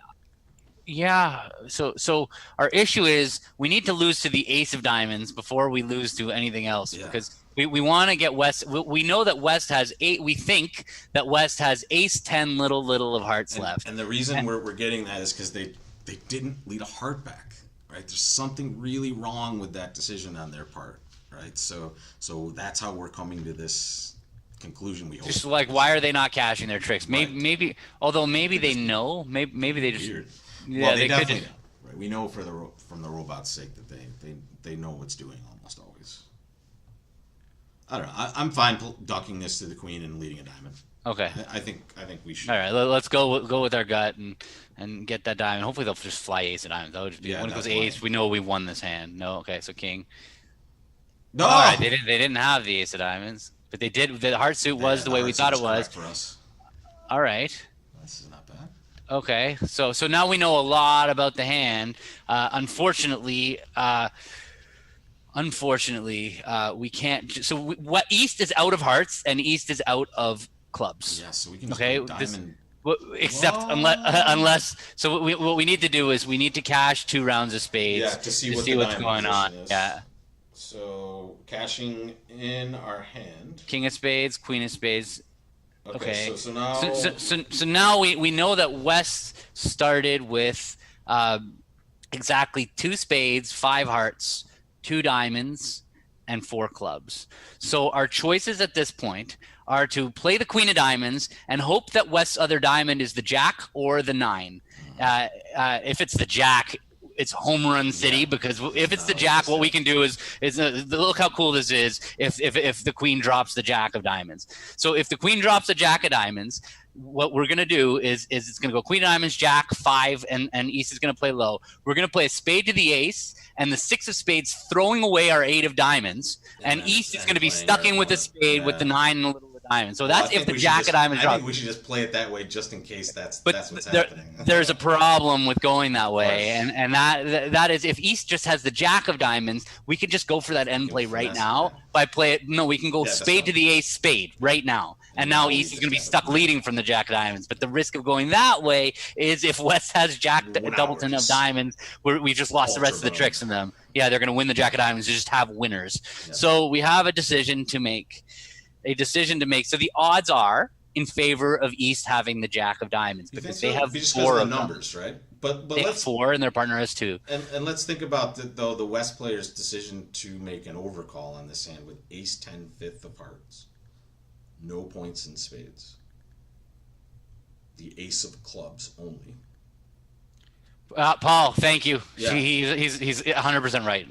Yeah. So our issue is we need to lose to the ace of diamonds before we lose to anything else because. We want to get West. We know that West has 8. We think that West has ace 10 little of hearts left. And the reason we're getting that is because they didn't lead a heart back, right? There's something really wrong with that decision on their part, right? So that's how we're coming to this conclusion. We hope. Just like why are they not cashing their tricks? Maybe although maybe they know. Maybe they just. Weird. Yeah, well, they definitely could. Know, right? We know from the robot's sake that they know what's doing almost always. I don't know. I'm fine ducking this to the queen and leading a diamond. Okay. I think we should. All right, let's go with our gut and get that diamond. Hopefully they'll just fly ace of diamonds. That would just be when it goes ace, we know we won this hand. No, okay, so king. No. All right, they didn't have the ace of diamonds, but they did. The heart suit was the way we thought it was. For us. All right. This is not bad. Okay, so now we know a lot about the hand. Unfortunately, we can't. What East is out of hearts and East is out of clubs. Yeah, so we can just diamond. Except What? unless so what we need to do is we need to cash 2 rounds of spades Yeah, to see what what's the going diamond on. position is. Yeah, So cashing in our hand. king of spades, queen of spades. Okay, Okay. so now So now we know that West started with exactly 2 spades, 5 hearts, 2 diamonds, and 4 clubs. So our choices at this point are to play the queen of diamonds and hope that West's other diamond is the jack or the 9. If it's the jack, it's home run city, because if it's the jack, what we can do is look how cool this is if the queen drops the jack of diamonds. So if the queen drops the jack of diamonds, what we're going to do is it's going to go queen of diamonds, jack, 5, and East is going to play low. We're going to play a spade to the ace and the 6 of spades, throwing away our 8 of diamonds, and East is going to be stuck in with the spade with the 9 and the little diamond. So that's if the jack of diamonds drops. I think we should just play it that way just in case that's what's happening. There's a problem with going that way, and that is if East just has the jack of diamonds, we could just go for that end play right now. We can go spade to the ace, spade right now, and now East is going to be stuck leading from the jack of diamonds. But the risk of going that way is if West has jack doubleton of diamonds, we just lost the rest of the tricks in them. Yeah, they're going to win the jack of diamonds. They just have winners. Yeah. So we have a decision to make. So the odds are in favor of East having the jack of diamonds because they have 4 of numbers, right? But they have 4 and their partner has 2. And let's think about the West player's decision to make an overcall on this hand with ace 10 fifth of hearts, no points in spades, the ace of clubs only. Paul, thank you. Yeah. He's 100% right.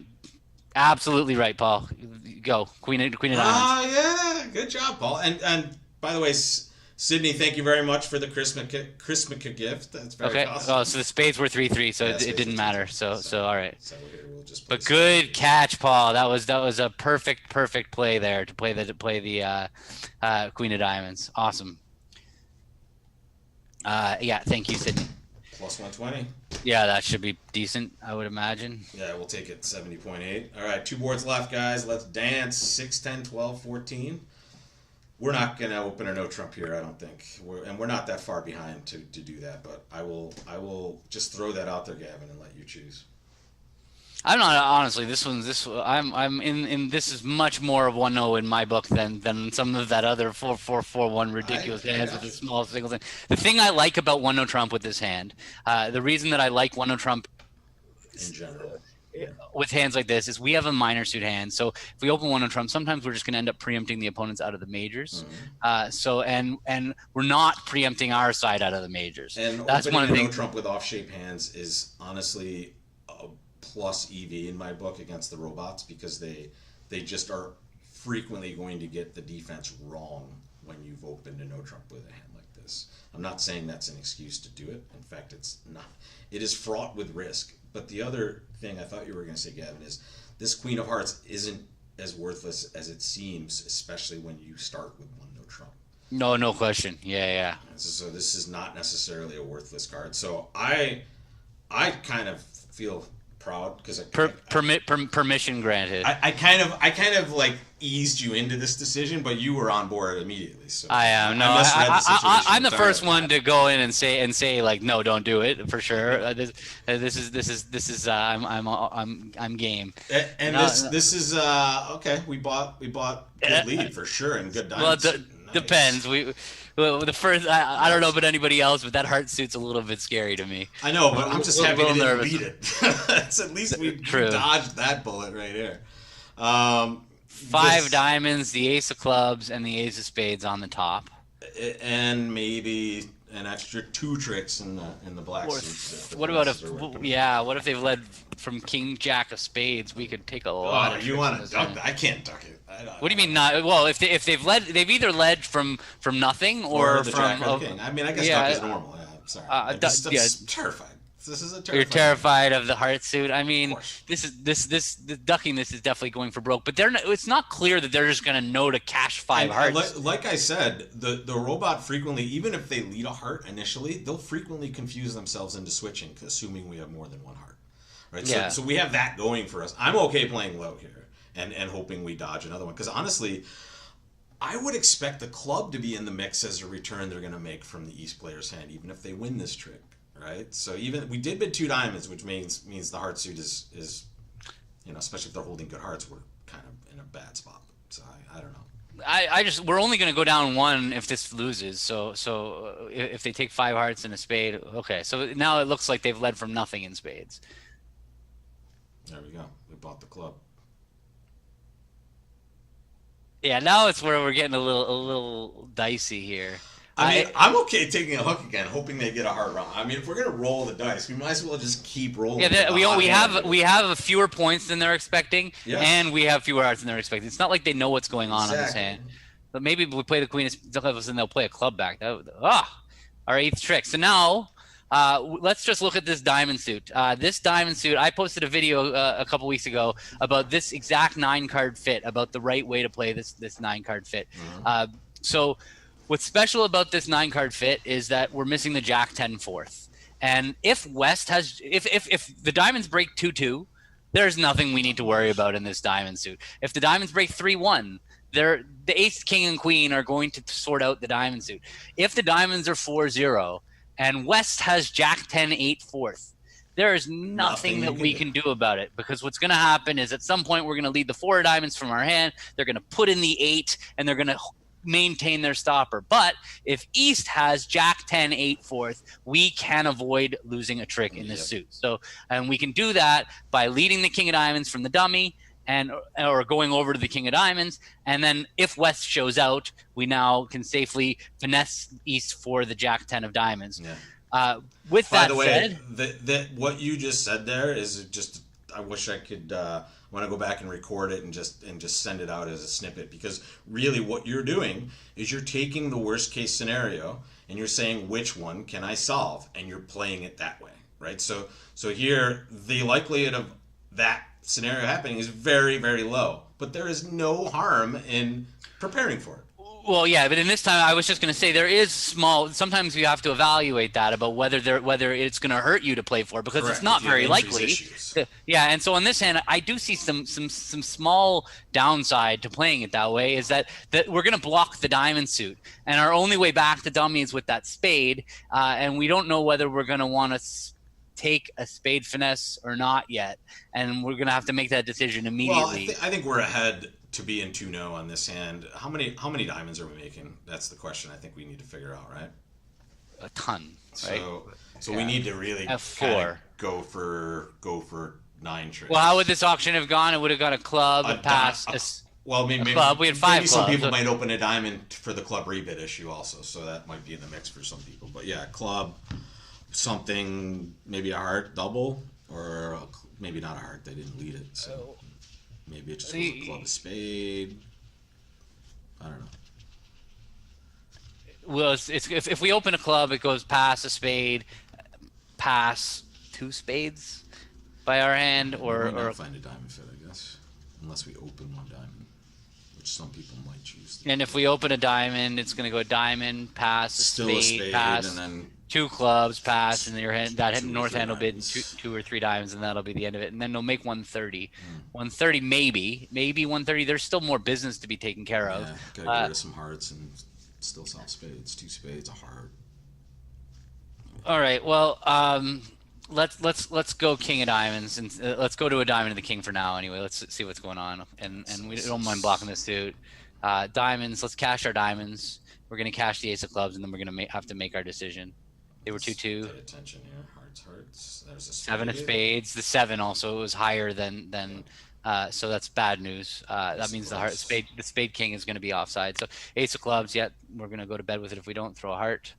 Absolutely right, Paul. Go queen of diamonds. Yeah, good job, Paul. And by the way, Sydney, thank you very much for the Christmas gift. That's very awesome. Oh, so the spades were 3-3, so it didn't matter. So all right. So here we'll just. But good catch, Paul. That was a perfect play there to play the queen of diamonds. Awesome. Yeah, thank you, Sydney. Plus 120. Yeah, that should be decent, I would imagine. Yeah, we'll take it 70.8. All right, 2 boards left, guys. Let's dance. 6, 10, 12, 14. We're not going to open a no trump here, I don't think. We're not that far behind to do that, but I will just throw that out there, Gavin, and let you choose. I'm not honestly. I'm in. This is much more of 1-0 in my book than some of that other 4-4-4-1 ridiculous hands with the small singles. The thing I like about 1-0 trump with this hand, the reason that I like 1-0 trump in general with hands like this is we have a minor suit hand. So if we open 1-0 trump, sometimes we're just going to end up preempting the opponents out of the majors. Mm-hmm. And we're not preempting our side out of the majors. And that's one of the things. 1-0 trump with off shape hands is honestly plus EV in my book against the robots because they just are frequently going to get the defense wrong when you've opened a no trump with a hand like this. I'm not saying that's an excuse to do it. In fact, it's not. It is fraught with risk. But the other thing I thought you were going to say, Gavin, is this queen of hearts isn't as worthless as it seems, especially when you start with 1-0 trump. No question. Yeah. So this is not necessarily a worthless card. So I kind of feel proud because permission granted. I kind of like eased you into this decision, but you were on board immediately. So I am. No, I'm the first one to go in and say like, no, don't do it for sure. This is I'm game. And this is okay. We bought good lead for sure and good diamonds. Well, depends. Well, the first, I don't know about anybody else, but that heart suit's a little bit scary to me. I know, but I'm just happy we didn't beat it. At least we dodged that bullet right here. 5 diamonds, the ace of clubs, and the ace of spades on the top. And maybe an extra 2 tricks in the black suits. What if they've led from king jack of spades? We could take a lot of you want to duck that? I can't duck it. What do you mean not? Well, if they've either led from nothing or the from jack king. I mean, I guess duck is normal. Yeah, I'm sorry. I'm terrified. This is a terrifying. You're terrified of the heart suit. I mean, the ducking this is definitely going for broke. But it's not clear that they're just going to know to cash 5 hearts. Like I said, the robot frequently, even if they lead a heart initially, they'll frequently confuse themselves into switching, assuming we have more than 1 heart. Right. Yeah. So we have that going for us. I'm okay playing low here and hoping we dodge another one because honestly, I would expect the club to be in the mix as a return they're going to make from the East player's hand, even if they win this trick, right? So even we did bid 2 diamonds, which means the heart suit is especially if they're holding good hearts, we're kind of in a bad spot. So I don't know. We're only going to go down 1 if this loses. So if they take 5 hearts and a spade, okay. So now it looks like they've led from nothing in spades. There we go. We bought the club. Yeah, now it's where we're getting a little dicey here. I mean, I'm okay taking a hook again, hoping they get a heart wrong. I mean, if we're gonna roll the dice, we might as well just keep rolling. Yeah, we have fewer points than they're expecting, and we have fewer hearts than they're expecting. It's not like they know what's going on in this hand. But maybe if we play the queen of clubs and they'll play a club back. Our 8th trick. So now let's just look at this diamond suit. This diamond suit, I posted a video a couple weeks ago about this exact 9-card fit, about the right way to play this 9-card fit. Mm-hmm. So what's special about this 9-card fit is that we're missing the Jack 10 4th. And if West has, if the diamonds break 2-2, there's nothing we need to worry about in this diamond suit. If the diamonds break 3-1, the ace, king, and queen are going to sort out the diamond suit. If the diamonds are 4-0 and West has Jack 10 8 4th, there is nothing that we can do about it, because what's going to happen is at some point we're going to lead the 4 diamonds from our hand. They're going to put in the 8 and they're going to maintain their stopper. But if East has Jack 10 8 4th, we can avoid losing a trick in this suit. So, and we can do that by leading the king of diamonds from the dummy or going over to the king of diamonds. And then if West shows out, we now can safely finesse East for the Jack 10 of diamonds. With that said, what you just said there is just, I wish I could want to go back and record it and just send it out as a snippet, because really what you're doing is you're taking the worst case scenario and you're saying, which one can I solve, and you're playing it that way, right? So here the likelihood of that scenario happening is very, very low, but there is no harm in preparing for it. Well, yeah, but in this time, I was just going to say there is small. Sometimes you have to evaluate that about whether it's going to hurt you to play for it, because Correct. It's not very likely. Yeah, and so on this hand, I do see some small downside to playing it that way. Is that we're going to block the diamond suit, and our only way back to dummy is with that spade, and we don't know whether we're going to want to take a spade finesse or not yet, and we're going to have to make that decision immediately. Well, I think we're ahead to be in 2-0 on this hand. How many diamonds are we making? That's the question I think we need to figure out, right? A ton, right? So we need to really F4. Go for 9 tricks. Well, how would this auction have gone? It would have got a club, a pass, maybe club. We had 5 maybe some clubs. people might open a diamond for the club rebid issue also, so that might be in the mix for some people. But yeah, club, something, maybe a heart double, or maybe not a heart. They didn't lead it, so maybe it just was a club, a spade. I don't know. Well, if we open a club, it goes pass, a spade, pass, 2 spades by our hand, or find a diamond fit, I guess, unless we open 1 diamond, which some people might choose. And if we open a diamond, it's going to go diamond, pass, a spade, pass, and then 2 clubs, pass, and your hand, that north hand will bid 2 or 3 diamonds, and that'll be the end of it. And then they'll make 130. 130, maybe 130. There's still more business to be taken care of. Yeah, gotta get rid of some hearts and still solve spades. 2 spades, a heart. All right. Well, let's go king of diamonds, and let's go to a diamond of the king for now. Anyway, let's see what's going on, and we don't mind blocking this suit. Diamonds. Let's cash our diamonds. We're gonna cash the ace of clubs, and then we're gonna have to make our decision. They were 2-2. Pay attention here. Hearts. There's a spade. 7 of spades. The 7 also was higher than so that's bad news. That means the spade king is going to be offside. So ace of clubs. Yet we're going to go to bed with it if we don't throw a heart.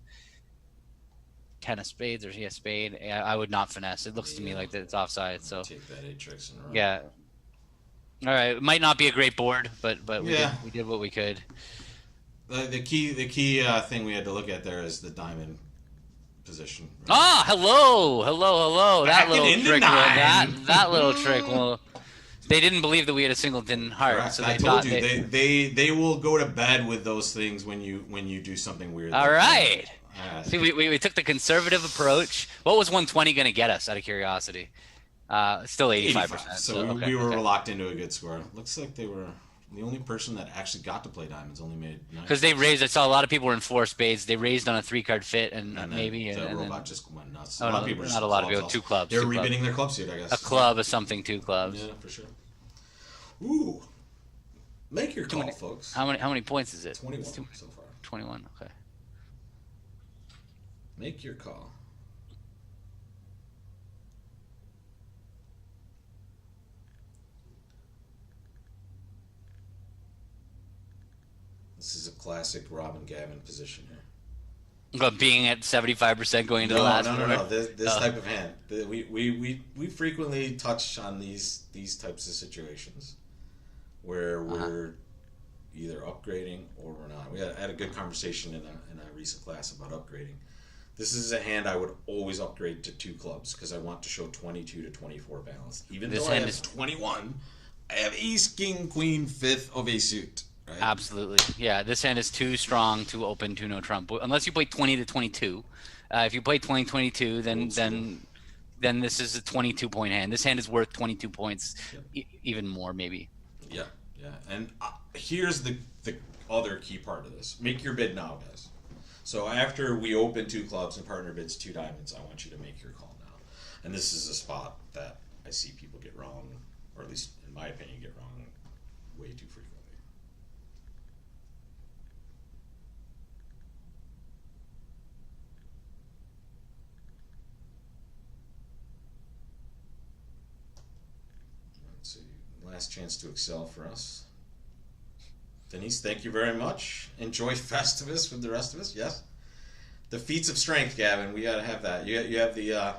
10 of spades or spade. I would not finesse. It looks to me like that it's offside. So take that 8 tricks in a row. Yeah. All right. It might not be a great board, but we did what we could. The key thing we had to look at there is the diamond position. Right? Ah, hello. That little trick. That little trick. Well, they didn't believe that we had a singleton heart. Right. So I told you they will go to bed with those things when you do something weird. All right. See, we took the conservative approach. What was 120 going to get us? Out of curiosity. Still 85%. So we were locked into a good score. Looks like they were The only person that actually got to play diamonds only made 9. Because they raised. I saw a lot of people were in 4 spades. They raised on a 3-card fit, and And maybe then the and robot then, just went nuts. oh, A lot no, of people not just a lot of people. clubs 2 clubs. They were 2 clubs. rebidding their club suit, I guess. A club is something. 2 clubs. Yeah, for sure. Ooh. Make your call, many- folks. How many points is it? 21 so far. 21. Okay. Make your call. This is a classic Robin Gavin position here. But being at 75% going into the last. No. This type of hand. We frequently touch on these types of situations where we're either upgrading or we're not. I had a good conversation in a recent class about upgrading. This is a hand I would always upgrade to 2 clubs because I want to show 22 to 24 balance. Even This though I hand have is 21, I have ace, king, queen, 5th of a suit. Right? Absolutely. Yeah, this hand is too strong, too open, too no trump. Unless you play 20 to 22. If you play 20-22, then this is a 22-point hand. This hand is worth 22 points, even more maybe. Yeah. And here's the other key part of this. Make your bid now, guys. So after we open 2 clubs and partner bids 2 diamonds, I want you to make your call now. And this is a spot that I see people get wrong, or at least in my opinion, get wrong way too frequently. Let's see. Last chance to excel for us. Denise, thank you very much. Enjoy Festivus with the rest of us. Yes. The feats of strength, Gavin. We gotta have that. You have the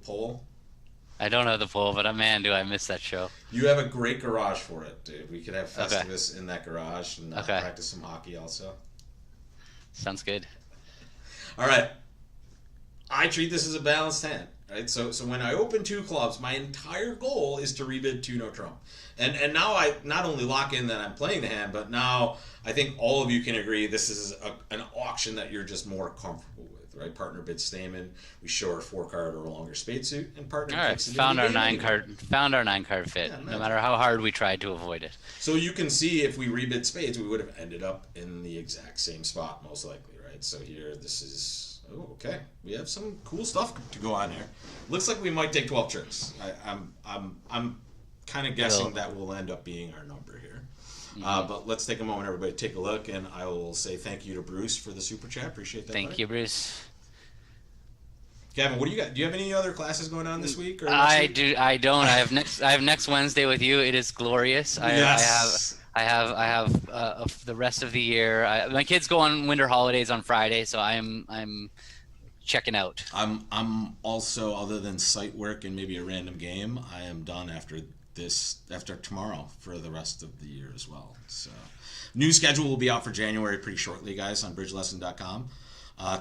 poll. I don't know the poll, but man, do I miss that show. You have a great garage for it, dude. We could have Festivus in that garage and practice some hockey also. Sounds good. All right. I treat this as a balanced hand, right? So when I open 2 clubs, my entire goal is to rebid 2 no trump. And now I not only lock in that I'm playing the hand, but now I think all of you can agree this is an auction that you're just more comfortable with, right? Partner bids Stamen, we show our 4-card or longer spade suit, and partner All right, picks it. found our 9-card fit. Yeah, no matter how hard we tried to avoid it. So you can see if we rebid spades, we would have ended up in the exact same spot, most likely, right? So here, this is, oh, okay. We have some cool stuff to go on here. Looks like we might take 12 tricks. I'm kind of guessing that will end up being our number here. But let's take a moment, everybody, take a look, and I will say thank you to Bruce for the super chat. Appreciate that. Thank you, Bruce. Gavin, what do you got? Do you have any other classes going on this week? Or I don't. I have next Wednesday with you. It is glorious. Yes. I have the rest of the year. My kids go on winter holidays on Friday, so I'm checking out. I'm also, other than site work and maybe a random game, I am done after tomorrow for the rest of the year as well. So new schedule will be out for January pretty shortly, guys, on bridgelesson.com.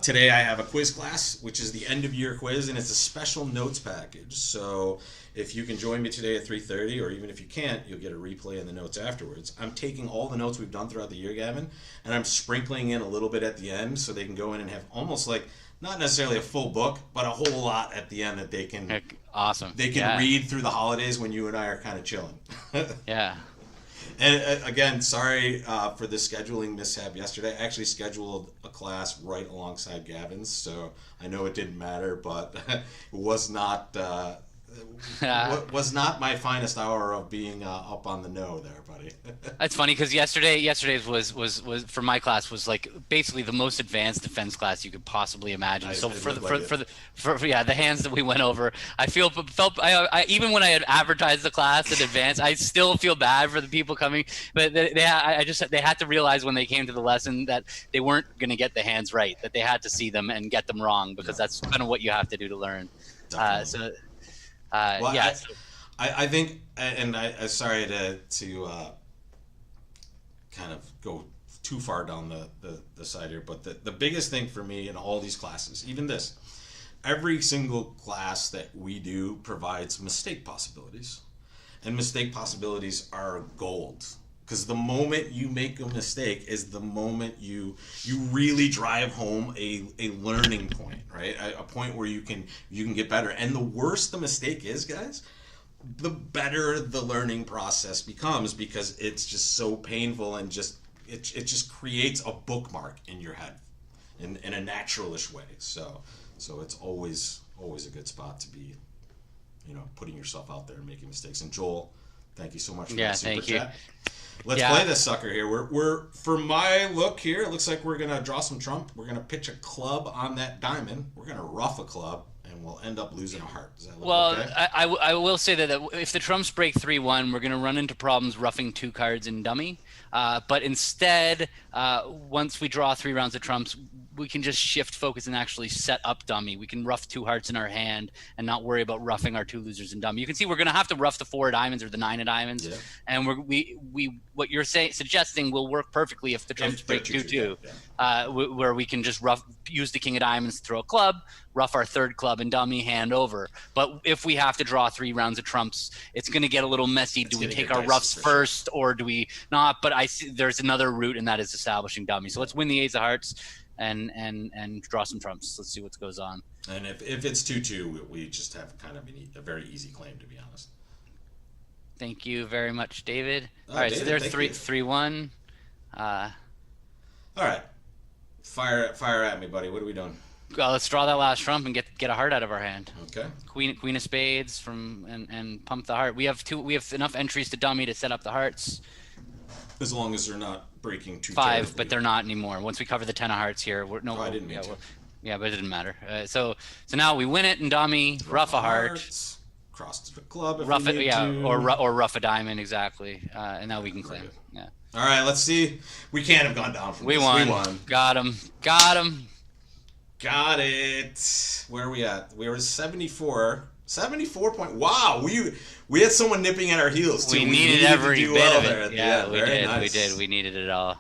Today I have a quiz class, which is the end of year quiz, and it's a special notes package. So if you can join me today at 3:30, or even if you can't, you'll get a replay in the notes afterwards. I'm taking all the notes we've done throughout the year, Gavin, and I'm sprinkling in a little bit at the end so they can go in and have almost like, not necessarily a full book, but a whole lot at the end that they can awesome. They can read through the holidays when you and I are kind of chilling. Yeah. And again, sorry for the scheduling mishap yesterday. I actually scheduled a class right alongside Gavin's, so I know it didn't matter, but it was not was not my finest hour of being up on the know there, buddy. That's funny because yesterday's was for my class was like basically the most advanced defense class you could possibly imagine. So for the hands that we went over, I felt I even when I had advertised the class in advance, I still feel bad for the people coming, but they had to realize when they came to the lesson that they weren't going to get the hands right, that they had to see them and get them wrong, because that's kind of what you have to do to learn. I think, and I'm sorry to kind of go too far down the side here, but the biggest thing for me in all these classes, even this, every single class that we do provides mistake possibilities, and mistake possibilities are gold. Because the moment you make a mistake is the moment you really drive home a learning point, right? A point where you can get better. And the worse the mistake is, guys, the better the learning process becomes, because it's just so painful, and it just creates a bookmark in your head in a naturalish way. So it's always a good spot to be, putting yourself out there and making mistakes. And Joel, thank you so much for that super chat. Let's play this sucker here. We're for my look here, it looks like we're gonna draw some trump. We're gonna pitch a club on that diamond. We're gonna rough a club, and we'll end up losing a heart. Does that look okay? I will say that if the trumps break 3-1, we're going to run into problems roughing 2 cards in dummy. But instead, once we draw 3 rounds of trumps, we can just shift focus and actually set up dummy. We can rough 2 hearts in our hand and not worry about roughing our 2 losers in dummy. You can see we're going to have to rough the 4 of diamonds or the 9 of diamonds. Yeah. And what you're suggesting will work perfectly if the trumps break 2-2, where we can just use the king of diamonds to throw a club, rough our 3rd club and dummy, hand over. But if we have to draw 3 rounds of trumps, it's going to get a little messy. Do we take our roughs first or do we not? But I see there's another route, and that is establishing dummy. So let's win the ace of hearts and draw some trumps. Let's see what goes on. And if it's 2-2, we just have kind of a very easy claim, to be honest. Thank you very much, David. All right, David, so they're 3-1. All right, fire at me, buddy. What are we doing? Well, let's draw that last trump and get a heart out of our hand. Okay. Queen of spades and pump the heart. We have enough entries to dummy to set up the hearts. As long as they're not breaking 2 5, terribly. But they're not anymore. Once we cover the 10 of hearts here, I didn't mean to. Yeah, but it didn't matter. So now we win it in dummy, rough a heart, cross the club if rough we need to. or rough a diamond, exactly, and now we can claim. Yeah. All right, let's see. We can't have gone down from this. We won. Got him. Got it. Where are we at? We were 74. 74 point. Wow, we had someone nipping at our heels too. We needed every bit of it. Yeah, we did. Nice. We did. We needed it all.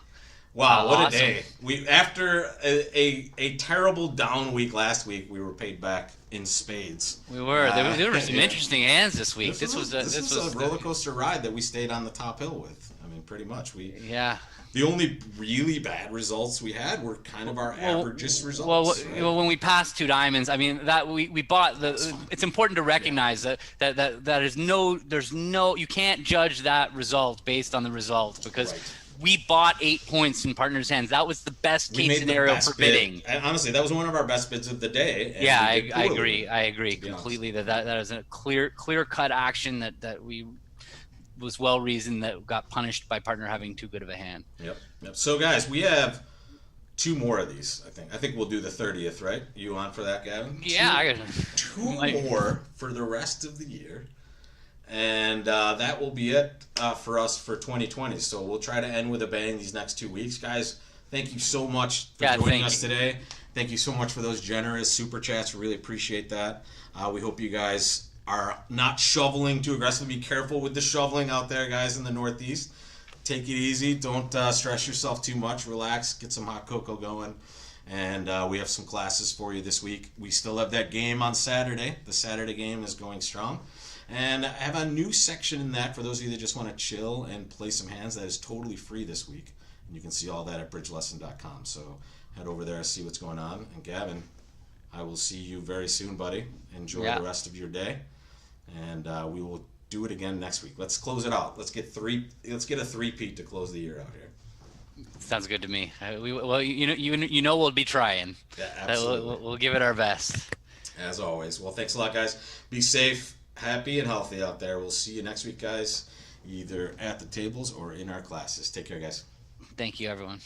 Wow, what awesome. A day! After a terrible down week last week, we were paid back in spades. We were. There were some interesting hands this week. This was a roller coaster ride that we stayed on the top hill with. I mean, pretty much Yeah. The only really bad results we had were kind of our averageous results. Well, when we passed 2 diamonds, I mean that we bought the. It's important to recognize that there's no you can't judge that result based on the result, because we bought 8 points in partners' hands. That was the best case scenario for bidding. Honestly, that was one of our best bids of the day. Yeah, I agree. I agree completely that is a clear cut action that we. Was well reasoned, that got punished by partner having too good of a hand. Yep. So guys, we have 2 more of these. I think we'll do the 30th, right? You on for that, Gavin? Yeah, I got 2 more for the rest of the year, and that will be it for us for 2020. So we'll try to end with a bang these next 2 weeks, guys. Thank you so much for joining us today. Thank you so much for those generous super chats. We really appreciate that. We hope you guys are not shoveling too aggressively. Be careful with the shoveling out there, guys, in the Northeast. Take it easy. Don't stress yourself too much. Relax. Get some hot cocoa going. And we have some classes for you this week. We still have that game on Saturday. The Saturday game is going strong. And I have a new section in that for those of you that just want to chill and play some hands. That is totally free this week. And you can see all that at bridgelesson.com. So head over there and see what's going on. And Gavin, I will see you very soon, buddy. Enjoy the rest of your day. And we will do it again next week. Let's close it out. Let's get a 3-peat to close the year out here. Sounds good to me. We'll be trying. Yeah, absolutely. We'll give it our best. As always. Well, thanks a lot, guys. Be safe, happy, and healthy out there. We'll see you next week, guys, either at the tables or in our classes. Take care, guys. Thank you, everyone.